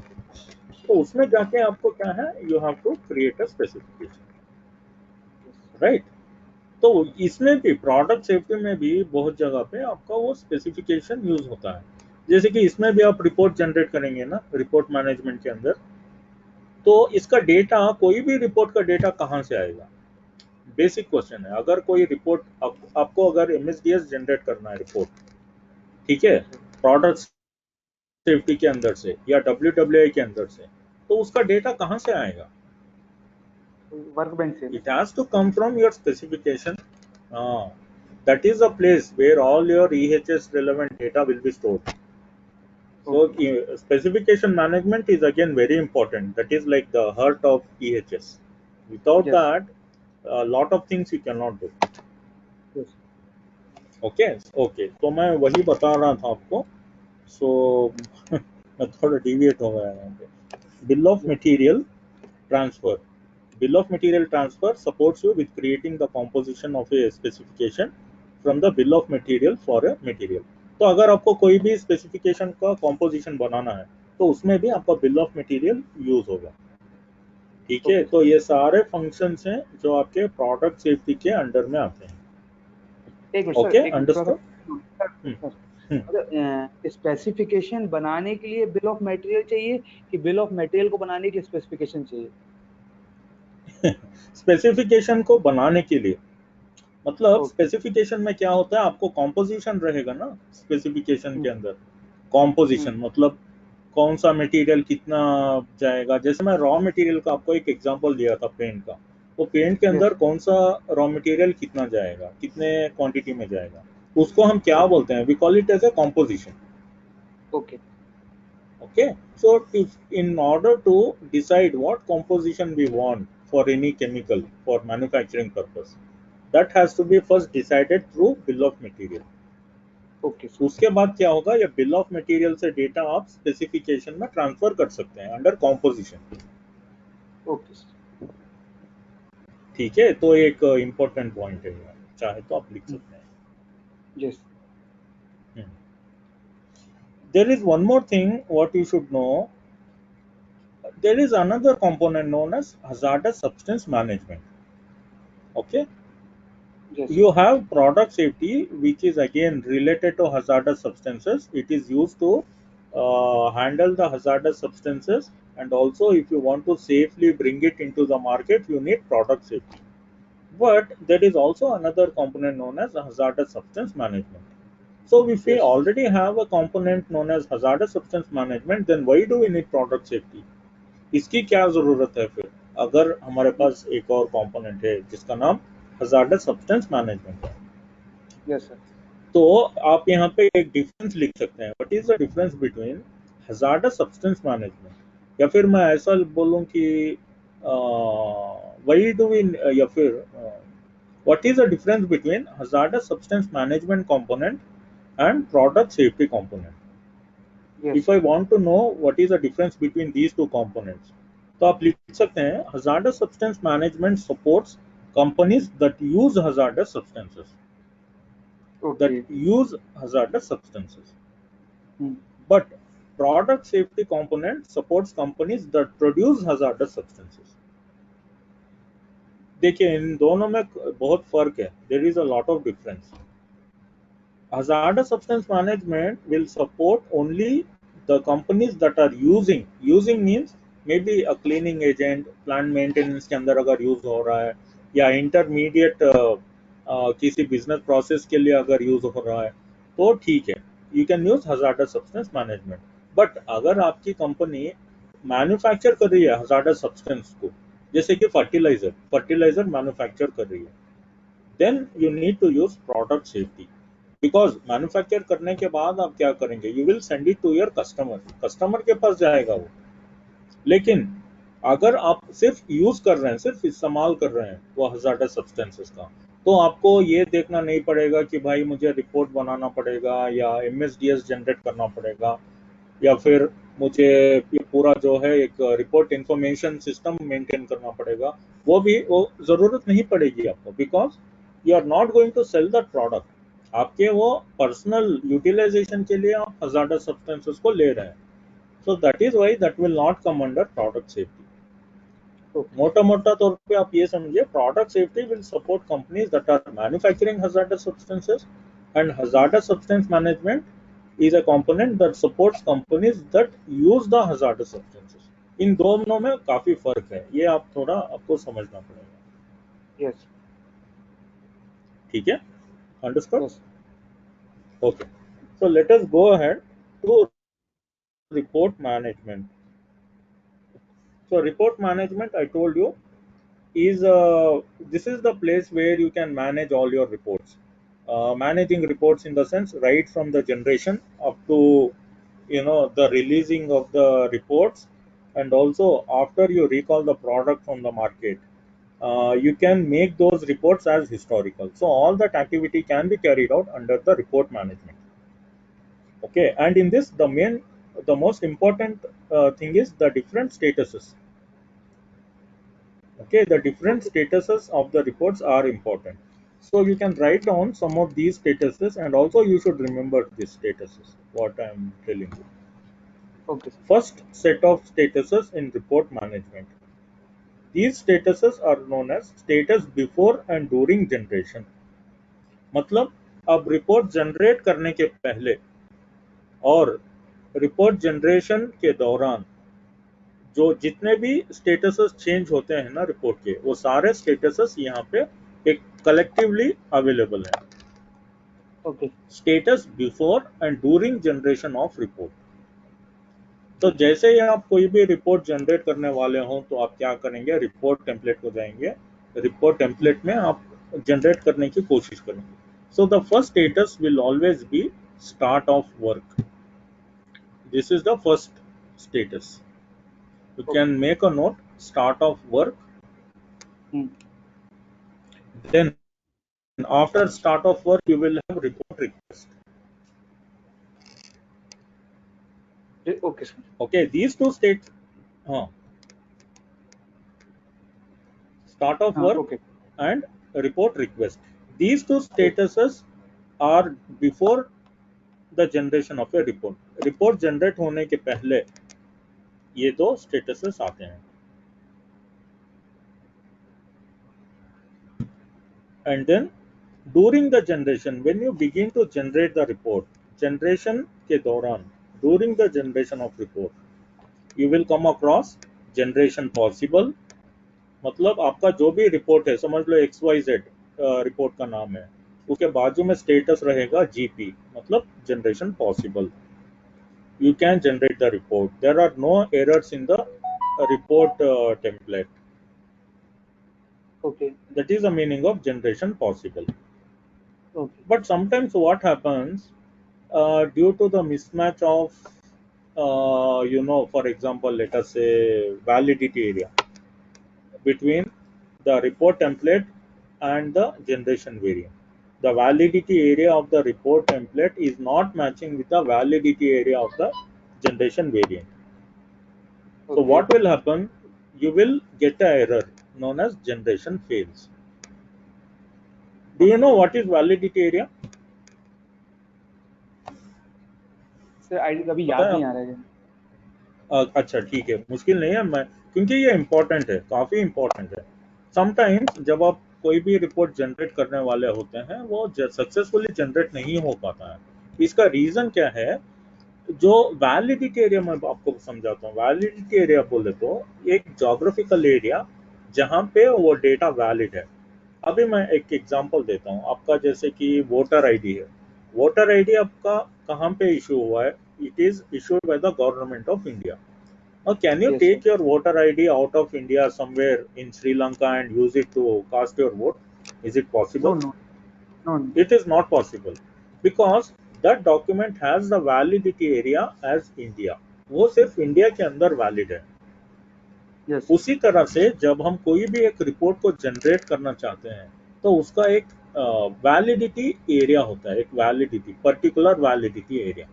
तो उसमें जाके आपको क्या है, you have to create a specification, right. तो इसमें भी प्रोडक्ट सेफ्टी में भी बहुत जगह पे आपका वो स्पेसिफिकेशन यूज होता है। जैसे कि इसमें भी आप रिपोर्ट जनरेट करेंगे ना रिपोर्ट मैनेजमेंट के अंदर, तो इसका डेटा, कोई भी रिपोर्ट का डेटा कहाँ से आएगा, बेसिक क्वेश्चन है। अगर कोई रिपोर्ट आपको अगर MSDS जनरेट करना है रिपोर्ट, ठीक है, प्रोडक्ट सेफ्टी के अंदर से या WWI के अंदर से, तो उसका डेटा कहाँ से आएगा, वर्कबेंच से। it has to come from your specification. That is the place where all your EHS relevant data will be stored. So specification management is again very important. That is like the heart of EHS. Without Yes. that, a lot of things you cannot do. Yes. Okay. तो मैं वही बता रहा था आपको। So मैं थोड़ा deviate हो गया यहाँ पे। Bill of material transfer. Bill of material transfer supports you with creating the composition of a specification from the bill of material for a material. तो अगर आपको कोई भी स्पेसिफिकेशन का कॉम्पोजिशन बनाना है, तो उसमें भी आपका बिल ऑफ मटेरियल यूज होगा, ठीक है। तो ये सारे फंक्शंस हैं जो आपके प्रोडक्ट सेफ्टी के अंडर में आते हैं। एक minute okay, sir, understood. Specification बनाने के लिए बिल ऑफ मटेरियल चाहिए कि बिल ऑफ मटेरियल को बनाने के लिए स्पेसिफिकेशन चाहिए? स्पेसिफिकेशन को बनाने के लिए मतलब ओके स्पेसिफिकेशन में क्या होता है, आपको कॉम्पोजिशन रहेगा ना स्पेसिफिकेशन के अंदर। कॉम्पोजिशन मतलब कौन सा मटेरियल कितना जाएगा। जैसे मैं रॉ मटेरियल का आपको एक एग्जांपल दिया था पेंट का, तो पेंट के अंदर यस कौन सा रॉ मटेरियल कितना जाएगा, कितने क्वांटिटी में जाएगा, उसको हम क्या ओके बोलते हैं, we call it as a composition. Okay Okay, so if in order to decide what composition we want for any chemical for manufacturing purpose, that has to be first decided through bill of material. Okay sir उसके बाद क्या होगा, ये bill of material से data आप specification में transfer कर सकते हैं अंडर कॉम्पोजिशन। ओके सर ठीक है, तो एक इंपॉर्टेंट पॉइंट है ये, चाहे तो आप लिख सकते यस हैं। There is one more thing what you should know. There is another component known as hazardous substance management. Okay, yes you have product safety, which is again related to hazardous substances. It is used to handle the hazardous substances, and also if you want to safely bring it into the market, you need product safety. But there is also another component known as hazardous substance management. So if we yes already have a component known as hazardous substance management, then why do we need product safety? इसकी क्या जरूरत है फिर, अगर हमारे पास एक और component है जिसका नाम हजार्डस सब्सटेंस मैनेजमेंट है। यस सर तो आप यहाँ पे एक डिफरेंस लिख सकते हैं, what is the difference between hazardous substance management, या फिर मैं ऐसा बोलूँ कि वही डू वी, या फिर what is the difference between hazardous substance management component and product safety component. Yes If I want to know what is the difference between these two components, तो आप लिख सकते हैं hazardous substance management supports companies that use hazardous substances, okay but product safety component supports companies that produce hazardous substances. देखिए इन दोनों में बहुत फर्क है, there is a lot of difference. Hazardous substance management will support only the companies that are using means maybe a cleaning agent, plant maintenance के अंदर अगर use हो रहा है, या इंटरमीडिएट किसी बिजनेस प्रोसेस के लिए अगर यूज हो रहा है तो ठीक है, you can use hazardous substance management. But अगर आपकी कंपनी मैन्युफैक्चर कर रही है हजार्डस सब्सटेंस को, जैसे कि फर्टिलाइजर मैन्युफैक्चर कर रही है, then you need to use product safety. Because manufacture करने के बाद आप क्या करेंगे, you will send it to your customer के पास जाएगा वो। लेकिन अगर आप सिर्फ यूज कर रहे हैं, सिर्फ इस्तेमाल कर रहे हैं वो हजार्डस सब्सटेंसेस का, तो आपको ये देखना नहीं पड़ेगा कि भाई मुझे रिपोर्ट बनाना पड़ेगा या MSDS जनरेट करना पड़ेगा, या फिर मुझे ये पूरा जो है एक रिपोर्ट इंफॉर्मेशन सिस्टम मेंटेन करना पड़ेगा। वो जरूरत नहीं पड़ेगी आपको, because you are not going to sell that product. आपके वो पर्सनल यूटिलाइजेशन के लिए आप हजार्डस सब्सटेंसेस को ले रहे हैं, so that is why that will not come under product safety. मोटा मोटा तौर पे आप ये समझिए, product safety will support companies that are manufacturing hazardous substances, and hazardous substance management is a component that supports companies that use the hazardous substances. इन दोनों में काफी फर्क है, ये आप थोड़ा आपको समझना पड़ेगा। यस ठीक है, understood? Yes Okay, so let us go ahead to report management. So report management, I told you, is this is the place where you can manage all your reports. Managing reports in the sense right from the generation up to the releasing of the reports, and also after you recall the product from the market, you can make those reports as historical. So all that activity can be carried out under the report management. Okay, and in this the most important thing is the different statuses. Okay, the different okay statuses of the reports are important, so you can write down some of these statuses, and also you should remember these statuses what I am telling you. Okay First set of statuses in report management, these statuses are known as status before and during generation. मतलब अब report generate करने के पहले और report generation के दौरान जो जितने भी स्टेटसेस चेंज होते हैं ना रिपोर्ट के, वो सारे स्टेटसेस यहाँ पे एक कलेक्टिवली अवेलेबल है। Okay status before and during generation of report. तो जैसे ही आप कोई भी रिपोर्ट जनरेट करने वाले हो तो आप क्या करेंगे, रिपोर्ट टेम्पलेट को जाएंगे, रिपोर्ट टेम्पलेट में आप जनरेट करने की कोशिश करेंगे। So the first status will always be start of work. This is the first status. You can make a note, start of work. Then after start of work you will have report request. Okay sir Okay, these two states, start of work okay and report request. These two statuses are before the generation of a report. Report generate होने के पहले ये दो statuses आते हैं। And then during the generation, when you begin to generate the report, generation के दौरान, during the generation of report, you will come across generation possible। मतलब आपका जो भी रिपोर्ट है, समझ लो XYZ रिपोर्ट का नाम है, उसके बाजू में स्टेटस रहेगा GP, मतलब generation possible. You can generate the report. There are no errors in the report template. Okay That is the meaning of generation possible. Okay But sometimes what happens, due to the mismatch of for example, let us say validity area between the report template and the generation variant. The validity area of the report template is not matching with the validity area of the generation variant. So what will happen? You will get an error known as generation fails. Do you know what is validity area? Sir ID अभी याद नहीं आ रहा है। अच्छा ठीक है, मुश्किल नहीं है, मैं क्योंकि ये इम्पोर्टेंट है, काफी इम्पोर्टेंट है। समटाइम्स जब आप कोई भी रिपोर्ट जनरेट करने वाले होते हैं वो सक्सेसफुली जनरेट नहीं हो पाता है। इसका रीजन क्या है? जो वैलिडिटी एरिया मैं आपको समझाता हूँ। वैलिडिटी एरिया बोले तो एक जोग्राफिकल एरिया जहाँ पे वो डेटा वैलिड है। अभी मैं एक एग्जांपल देता हूँ आपका, जैसे कि वोटर आईडी है। वोटर आईडी आपका कहाँ पे इशू हुआ है? It is issued by the government of India. Now, can you Yes, take sir. your voter ID out of India somewhere in Sri Lanka and use it to cast your vote? Is it possible? No. It is not possible because that document has the validity area as India. वो सिर्फ India के अंदर valid है। Yes. उसी तरह से जब हम कोई भी एक रिपोर्ट को जनरेट करना चाहते हैं तो उसका एक वैलिडिटी एरिया होता है, एक वैलिडिटी, पर्टिकुलर वैलिडिटी एरिया।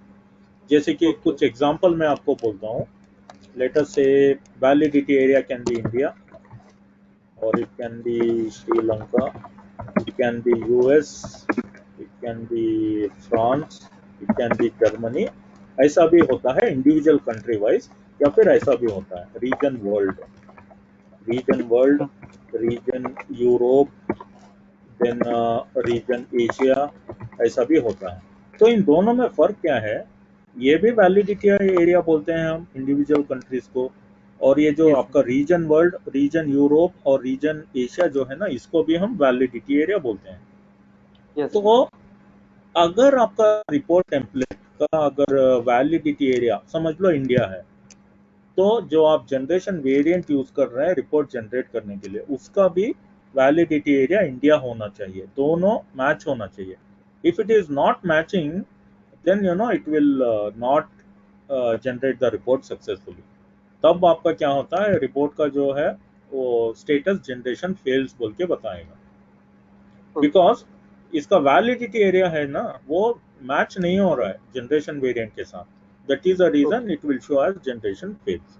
जैसे कि कुछ एग्जांपल मैं आपको बोलता हूँ। Let us say validity area can be India, or it can be Sri Lanka, it can be US, it can be France, it can be Germany। ऐसा भी होता है इंडिविजुअल कंट्री वाइज, या फिर ऐसा भी होता है region world, region Europe, then region Asia, ऐसा भी होता है। तो इन दोनों में फर्क क्या है? ये भी वैलिडिटी एरिया बोलते हैं हम इंडिविजुअल कंट्रीज को, और ये जो आपका रीजन वर्ल्ड, रीजन यूरोप और रीजन एशिया जो है ना, इसको भी हम वैलिडिटी एरिया बोलते हैं। Yes. तो अगर आपका रिपोर्ट टेम्पलेट का अगर वैलिडिटी एरिया समझ लो इंडिया है, तो जो आप जनरेशन वेरिएंट यूज कर रहे हैं रिपोर्ट जनरेट करने के लिए, उसका भी वैलिडिटी एरिया इंडिया होना चाहिए, दोनों मैच होना चाहिए। If it is not matching, then it will not generate the report successfully। तब आपका क्या होता है, रिपोर्ट का जो है वो स्टेटस जनरेशन फेल्स बोल के बताएगा, बिकॉज इसका वैलिडिटी एरिया है ना, वो मैच नहीं हो रहा है जनरेशन वेरिएंट के साथ। That is the reason it will show as generation fails.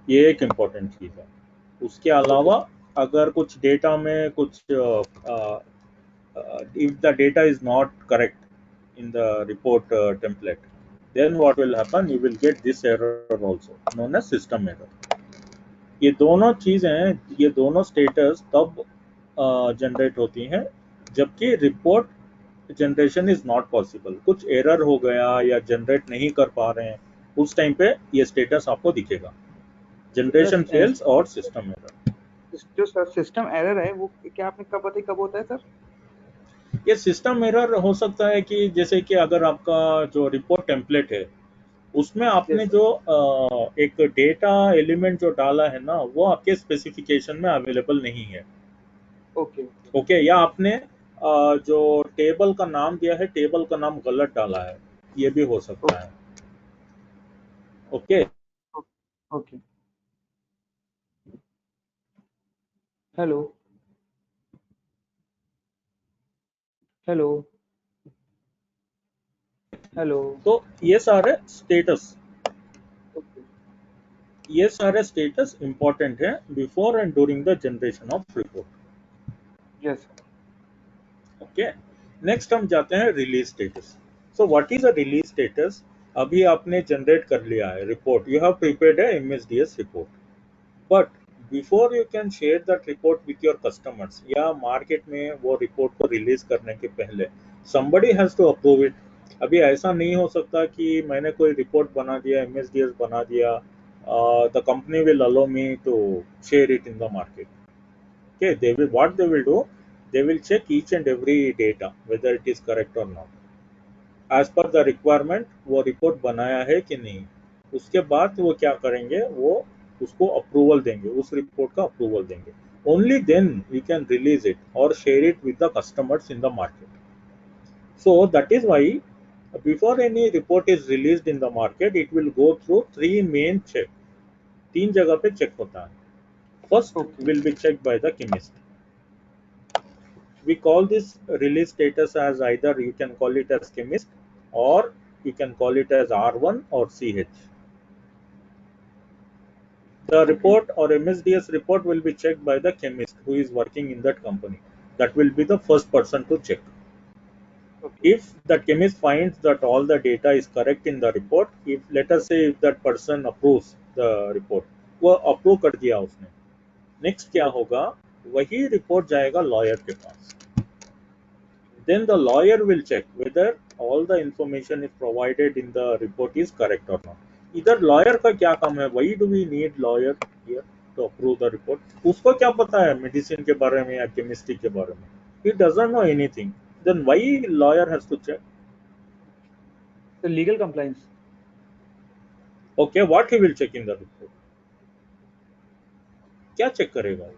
ये एक इम्पोर्टेंट चीज है। उसके अलावा अगर कुछ डेटा में कुछ if the data is not correct in the report template, then what will happen? You will get this error also known as system error। ये दोनों चीजें, ये दोनों स्टेटस तब जनरेट होती हैं जबकि report generation is not possible. कुछ एरर हो गया या जनरेट नहीं कर पा रहे हैं, उस टाइम पे ये स्टेटस आपको दिखेगा, जनरेशन फेल्स और सिस्टम एरर। जो सर सिस्टम एरर है वो क्या आपने कब बताई कब होता है सर? ये सिस्टम एरर हो सकता है कि जैसे कि अगर आपका जो रिपोर्ट टेम्पलेट है उसमें आपने यस जो सर। एक डेटा एलिमेंट जो डाला है ना वो आपके स्पेसिफिकेशन में अवेलेबल नहीं है। ओके ओके ओके, या आपने जो टेबल का नाम दिया है टेबल का नाम गलत डाला है, ये भी हो सकता ओके है। Okay. Okay. Hello hello hello. तो ओके। ये सारे स्टेटस इंपॉर्टेंट है before and during the generation of report. Yes sir. Okay, next हम जाते हैं release status. So what is a release status? अभी आपने जनरेट कर लिया है रिपोर्ट, यू हैव प्रिपेयर्ड है MSDS report, but before you can share that report with your customers या मार्केट में वो रिपोर्ट को रिलीज करने के पहले somebody has to approve it. अभी ऐसा नहीं हो सकता कि मैंने कोई रिपोर्ट बना दिया, एमएसडीएस बना दिया, the company will allow me to share it in the market. Okay, they will what they will do, they will check each and every data whether it is correct or not as per the requirement, वो report बनाया है कि नहीं। उसके बाद वो क्या करेंगे, वो उसको अप्रूवल देंगे, उस रिपोर्ट का अप्रूवल देंगे। Only then we can release it और share it with the customers in the market. So that is why before any report is released in the market it will go through three main check. तीन जगह पे check होता है। First okay will be check by the chemist. We call this release status as either you can call it as chemist or you can call it as R1 or CH. The okay report or MSDS report will be checked by the chemist who is working in that company. That will be the first person to check. Okay If the chemist finds that all the data is correct in the report, if let us say if that person approves the report, वो approve कर दिया उसने, next क्या yes होगा, वही report जाएगा lawyer के पास। Then the lawyer will check whether all the information is provided in the report is correct or not. इधर lawyer का क्या काम है? Why do we need lawyer here to approve the report? उसको क्या पता है medicine के बारे में या chemistry के बारे में? He doesn't know anything. Then why lawyer has to check? तो legal compliance. Okay, what he will check in the report? क्या चेक करेगा?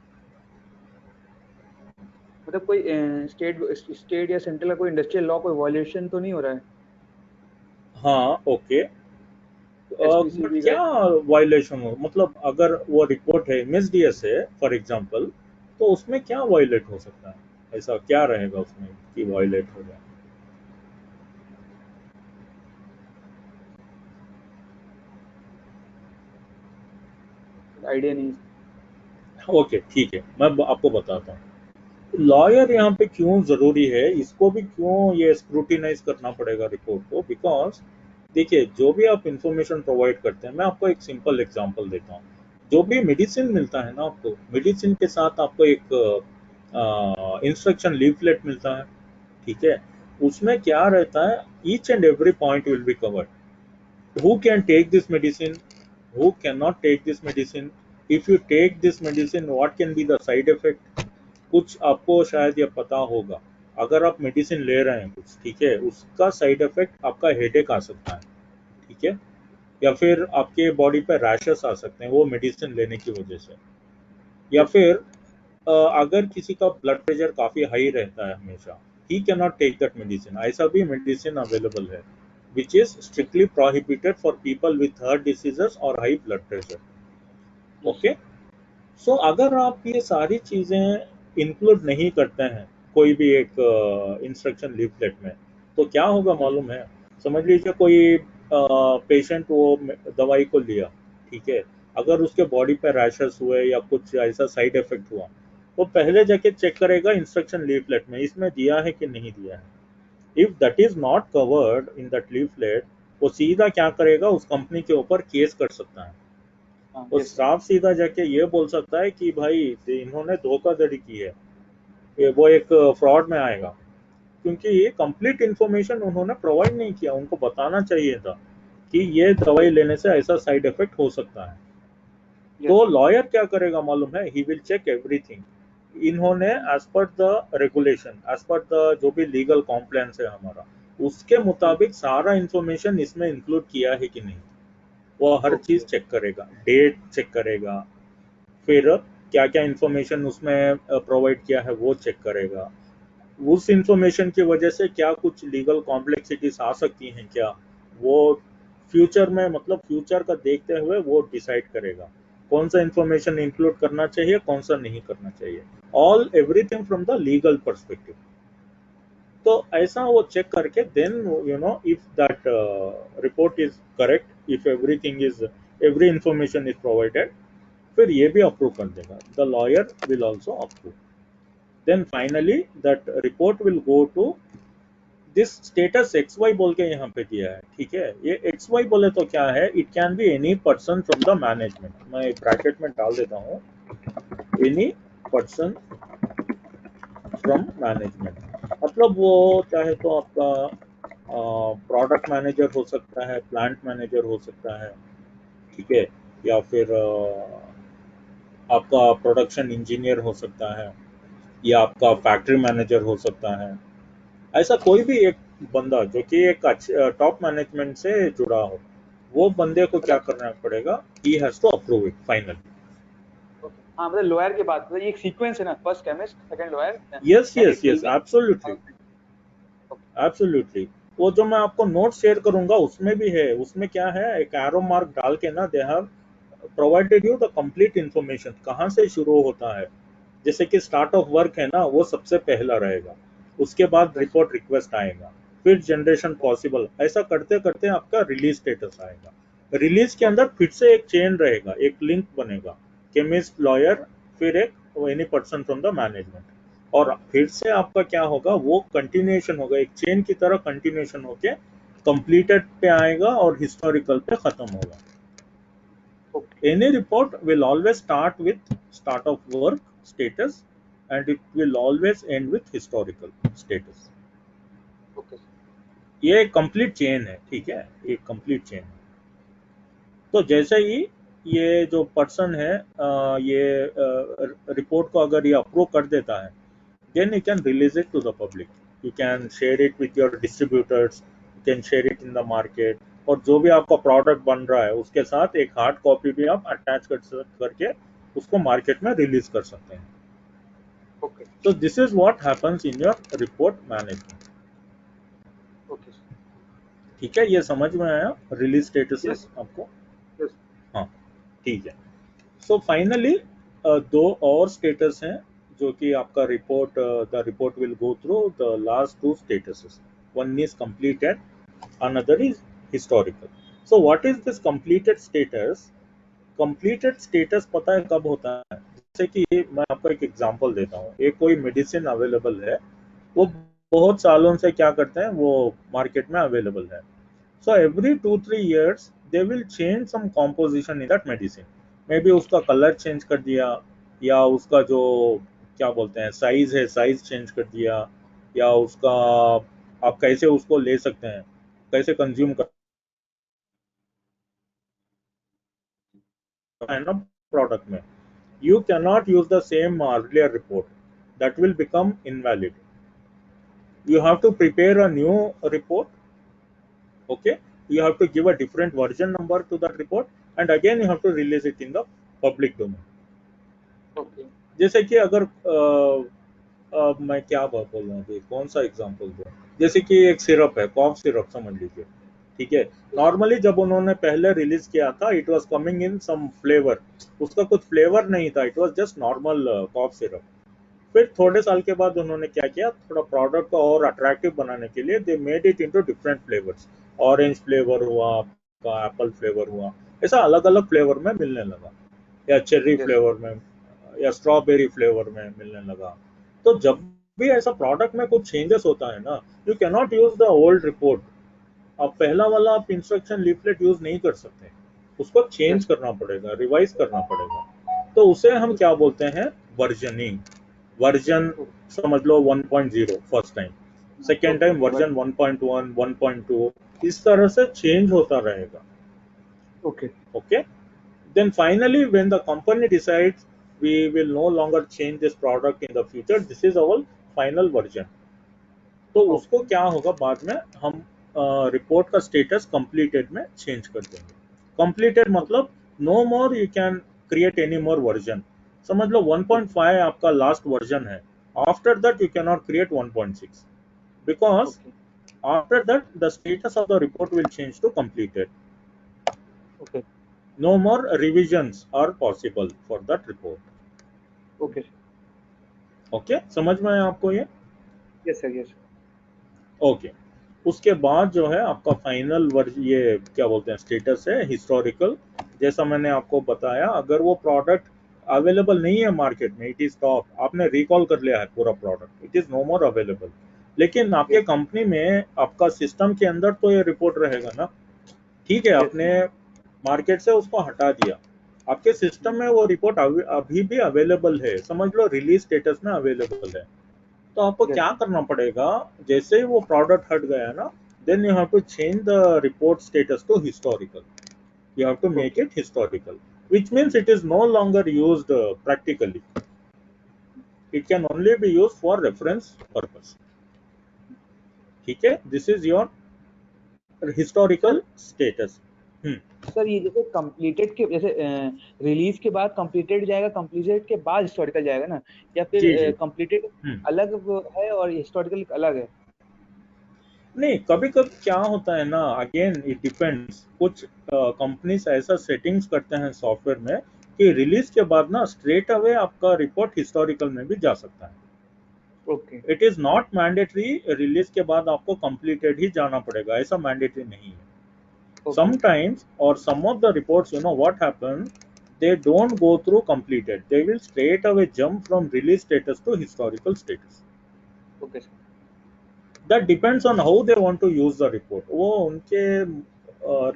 मतलब कोई स्टेट स्टेट या सेंट्रल का कोई इंडस्ट्रियल लॉ कोई वायलेशन तो नहीं हो रहा है? हाँ, ओके। बट एसपीसीबी का। क्या वायलेशन हो, मतलब अगर वो रिपोर्ट है एमएसडीएस है फॉर एग्जांपल, तो उसमें क्या वायलेट हो सकता है? ऐसा क्या रहेगा उसमें कि वायलेट हो जाए? आइडिया नहीं। ओके, ठीक है, मैं आपको बताता हूँ लॉयर यहाँ पे क्यों जरूरी है, इसको भी क्यों ये स्क्रूटिनाइज करना पड़ेगा रिपोर्ट को। बिकॉज देखिए, जो भी आप इंफॉर्मेशन प्रोवाइड करते हैं, मैं आपको एक सिंपल एग्जांपल देता हूँ। जो भी मेडिसिन मिलता है ना आपको, मेडिसिन के साथ आपको एक इंस्ट्रक्शन लीफलेट मिलता है, ठीक है। उसमें क्या रहता है, each and every point will be covered. who can take this medicine, who cannot take this medicine, if you take this medicine what can be the side effect। कुछ आपको शायद ये पता होगा, अगर आप मेडिसिन ले रहे हैं कुछ, ठीक है, उसका साइड इफेक्ट आपका हेडेक आ सकता है, ठीक है, या फिर आपके बॉडी पे रैशेस आ सकते हैं वो मेडिसिन लेने की वजह से, या यस। फिर अगर किसी का ब्लड प्रेशर काफी हाई रहता है हमेशा, he can not take that medicine, ऐसा भी मेडिसिन अवेलेबल है which is strictly prohibited for people with heart diseases और high blood pressure. Yes okay, so अगर आप ये सारी चीजें इंक्लूड नहीं करते हैं कोई भी एक इंस्ट्रक्शन लीफलेट में, तो क्या होगा यस। मालूम है? समझ लीजिए कोई पेशेंट वो दवाई को लिया, ठीक है, अगर उसके बॉडी पे रैशेस हुए या कुछ ऐसा साइड इफेक्ट हुआ, वो पहले जाके चेक करेगा इंस्ट्रक्शन लीफलेट में इसमें दिया है कि नहीं दिया है। If that is not covered in that leaflet, वो सीधा क्या करेगा, उस कंपनी के ऊपर केस कर सकता है। हाँ वो यस सर। साफ सीधा जाके ये बोल सकता है कि भाई इन्होंने धोखाधड़ी की है, ये वो एक फ्रॉड में आएगा, क्योंकि ये कंप्लीट इंफॉर्मेशन उन्होंने प्रोवाइड नहीं किया। उनको बताना चाहिए था कि ये दवाई लेने से ऐसा साइड इफेक्ट हो सकता है। तो yes, लॉयर क्या करेगा मालूम है, ही विल चेक एवरीथिंग। इन्होंने as per the regulation, as per the जो भी लीगल कॉम्प्लायंस है हमारा, उसके मुताबिक सारा इंफॉर्मेशन इसमें इंक्लूड किया है कि नहीं, वो हर चीज okay, चेक करेगा, डेट चेक करेगा, फिर क्या क्या इंफॉर्मेशन उसमें प्रोवाइड किया है वो चेक करेगा, उस इंफॉर्मेशन की वजह से क्या कुछ लीगल कॉम्प्लेक्सिटीज आ सकती हैं क्या, वो फ्यूचर में, मतलब फ्यूचर का देखते हुए वो डिसाइड करेगा कौन सा इंफॉर्मेशन इंक्लूड करना चाहिए, कौन सा नहीं करना चाहिए, all everything from the legal perspective. तो ऐसा वो चेक करके then, you know, if that report is correct, if everything is, every information is provided, फिर ये भी अप्रूव कर देगा, the lawyer will also approve. Then finally that report will go to this status X Y बोल के यहाँ पे दिया है, ठीक है। ये एक्स वाई बोले तो क्या है, it can be any person from the management, मैं ब्रैकेट में डाल देता हूँ, एनी पर्सन फ्रॉम मैनेजमेंट, मतलब वो चाहे तो आपका प्रोडक्ट मैनेजर हो सकता है, प्लांट मैनेजर हो सकता है, ठीक है, या फिर आपका प्रोडक्शन इंजीनियर हो सकता है, या आपका फैक्ट्री मैनेजर हो सकता है, ऐसा कोई भी एक बंदा जो कि एक टॉप मैनेजमेंट से जुड़ा हो, वो बंदे को क्या मतलब करना पड़ेगा, he has to approve it finally. okay. हाँ मतलब लॉयर की बात, मतलब ये एक सीक्वेंस है ना, first chemist, second lawyer, yes then yes it will yes, be. Absolutely, absolutely. वो जो मैं आपको नोट शेयर करूंगा उसमें भी है, उसमें क्या है, एक एरो मार्क डाल के ना, they have provided you the complete information, कहाँ से शुरू होता है, जैसे कि स्टार्ट ऑफ वर्क है ना, वो सबसे पहला रहेगा, उसके बाद यस, रिपोर्ट रिक्वेस्ट आएगा, फिर जनरेशन पॉसिबल, ऐसा करते करते आपका रिलीज स्टेटस आएगा। रिलीज के अंदर फिर से एक चेन रहेगा, एक लिंक बनेगा, केमिस्ट, लॉयर, फिर एक any person from the management, और फिर से आपका क्या होगा, वो कंटिन्यूएशन होगा, एक चेन की तरह कंटिन्यूएशन होके कंप्लीटेड पे आएगा और हिस्टोरिकल पे खत्म होगा। Okay, Any report will always start with start of work status, and it will always end with historical status। Okay, ये एक कंप्लीट चेन है, ठीक है, एक कंप्लीट चेन है। तो जैसे ही ये जो पर्सन है, ये रिपोर्ट को अगर ये अप्रूव कर देता है, then you can release it to the public, you can share it with your distributors, you can share it in the market, और जो भी आपका प्रोडक्ट बन रहा है उसके साथ एक हार्ड कॉपी भी आप अटैच करके उसको मार्केट में रिलीज कर सकते हैं। ओके, तो this is what happens in your report management. Okay, ठीक है, ये समझ में आया रिलीज यस, स्टेटसेस आपको? यस, हाँ, ठीक है। सो फाइनली दो और स्टेटस हैं जो कि आपका report, the report will go through the last two statuses, one is completed, another is historical। so what is this completed status? completed status पता है कब होता है, जैसे कि मैं आपको एक एग्जांपल देता हूँ, एक कोई मेडिसिन अवेलेबल है, वो बहुत सालों से क्या करते हैं, वो मार्केट में अवेलेबल है, so every 2-3 years they will change some composition in that medicine, may be उसका कलर चेंज कर दिया, या उसका जो क्या बोलते हैं साइज है, साइज चेंज कर दिया, या उसका आप कैसे उसको ले सकते हैं, कैसे कंज्यूम करना है ना प्रोडक्ट में, you cannot use the same earlier report, that will become invalid, you have to prepare a new report, okay, you have to give a different version number to that report, and again you have to release it in the public domain। Okay, जैसे कि अगर मैं क्या बात बोल रहा हूँ अभी, कौन सा एग्जांपल दूं, जैसे कि एक सिरप है, कॉफ सिरप समझ लीजिए, ठीक है। नॉर्मली जब उन्होंने पहले रिलीज किया था, it was coming in some flavour, उसका कुछ फ्लेवर नहीं था, it was just normal cough syrup. फिर थोड़े साल के बाद उन्होंने क्या किया, थोड़ा प्रोडक्ट को और अट्रैक्टिव बनाने के लिए they made it into different flavours, orange flavour हुआ आपका, एप्पल फ्लेवर हुआ, ऐसा अलग अलग फ्लेवर में मिलने लगा, या चेर्री यस, फ्लेवर में, या स्ट्रॉबेरी फ्लेवर में मिलने लगा। तो जब भी ऐसा प्रोडक्ट में कुछ चेंजेस होता है ना, you can not use the old report, आप पहला वाला आप इंस्ट्रक्शन लीफलेट यूज नहीं कर सकते, उसको चेंज यस, करना पड़ेगा, रिवाइज करना पड़ेगा, तो उसे हम क्या बोलते हैं, वर्जनिंग। वर्जन समझ लो 1.0 first time, second time okay, version 1.1, 1.2, इस तरह से चेंज होता रहेगा। Okay, okay, Then finally, when the company decides we will no longer change this product in the future, this is our final version. तो उसको क्या होगा, बाद में हम रिपोर्ट का स्टेटस कंप्लीटेड में चेंज कर देंगे. कंप्लीटेड मतलब no more you can create any more version. समझ लो 1.5 आपका लास्ट वर्जन है. After that you can not create 1.6 because after that the status of the report will change to completed. Okay. No more revisions are possible for that report. Okay. Okay, समझ में आया आपको ये? Yes sir. Yes. ओके. उसके बाद जो है आपका फाइनल वर्ज ये क्या बोलते हैं स्टेटस है हिस्टोरिकल. जैसा मैंने आपको बताया, अगर वो प्रोडक्ट अवेलेबल नहीं है मार्केट में, इट इज स्टॉप, आपने रिकॉल कर लिया है पूरा product, it is no more available, लेकिन आपके कंपनी में आपका सिस्टम के अंदर तो ये रिपोर्ट रहेगा ना. ठीक है, आपने मार्केट से उसको हटा दिया, आपके सिस्टम में वो रिपोर्ट अभी भी अवेलेबल है, समझ लो रिलीज स्टेटस में अवेलेबल है. तो आपको क्या करना पड़ेगा, जैसे ही वो प्रोडक्ट हट गया ना, then you have to change the report status to historical. You have to make it historical, which means it is no longer used practically. It can only be used for reference purpose. ठीक है, this is your historical status. Sir ये जैसे completed के जैसे release के बाद completed जाएगा, completed के बाद हिस्टोरिकल जाएगा ना, या फिर कंप्लीटेड अलग है और हिस्टोरिकल अलग है? नहीं, कभी कभी क्या होता है ना, अगेन इट डिपेंड्स. कुछ कंपनीज ऐसा सेटिंग्स करते हैं सॉफ्टवेयर में कि रिलीज के बाद ना स्ट्रेट अवे आपका रिपोर्ट हिस्टोरिकल में भी जा सकता है. Okay. It is not mandatory release के बाद आपको कंप्लीटेड ही जाना पड़ेगा, ऐसा मैंडेटरी नहीं है. Sometimes or some of the reports, you know what happens, they don't go through completed, they will straight away jump from release status to historical status. Okay. That depends on how they want to use the report. वो उनके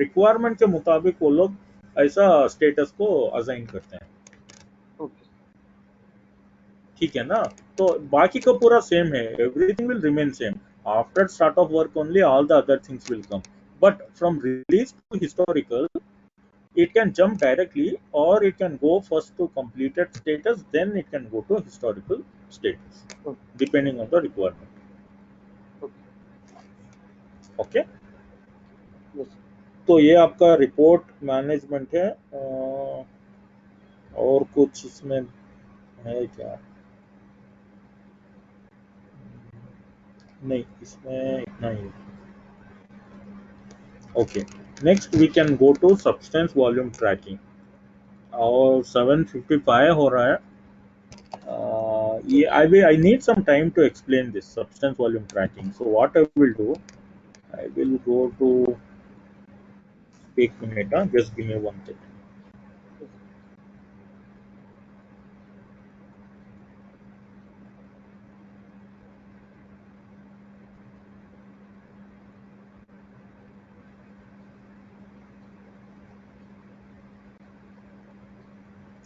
requirement के मुताबिक वो लोग ऐसा status को assign करते हैं. Okay. ठीक है ना, तो बाकी का पूरा सेम है, everything will remain same. After start of work only all the other things will come. But from release to historical, it can jump directly, or it can go first to completed status, then it can go to historical status, depending on the requirement. Okay. Yes. तो ये आपका report management है. और कुछ इसमें है क्या? नहीं, इसमें इतना ही. Okay, next we can go to substance volume tracking. और 7:55 हो रहा है. I need some time to explain this substance volume tracking. So what I will do, I will go to एक minute. Just give me 1 second.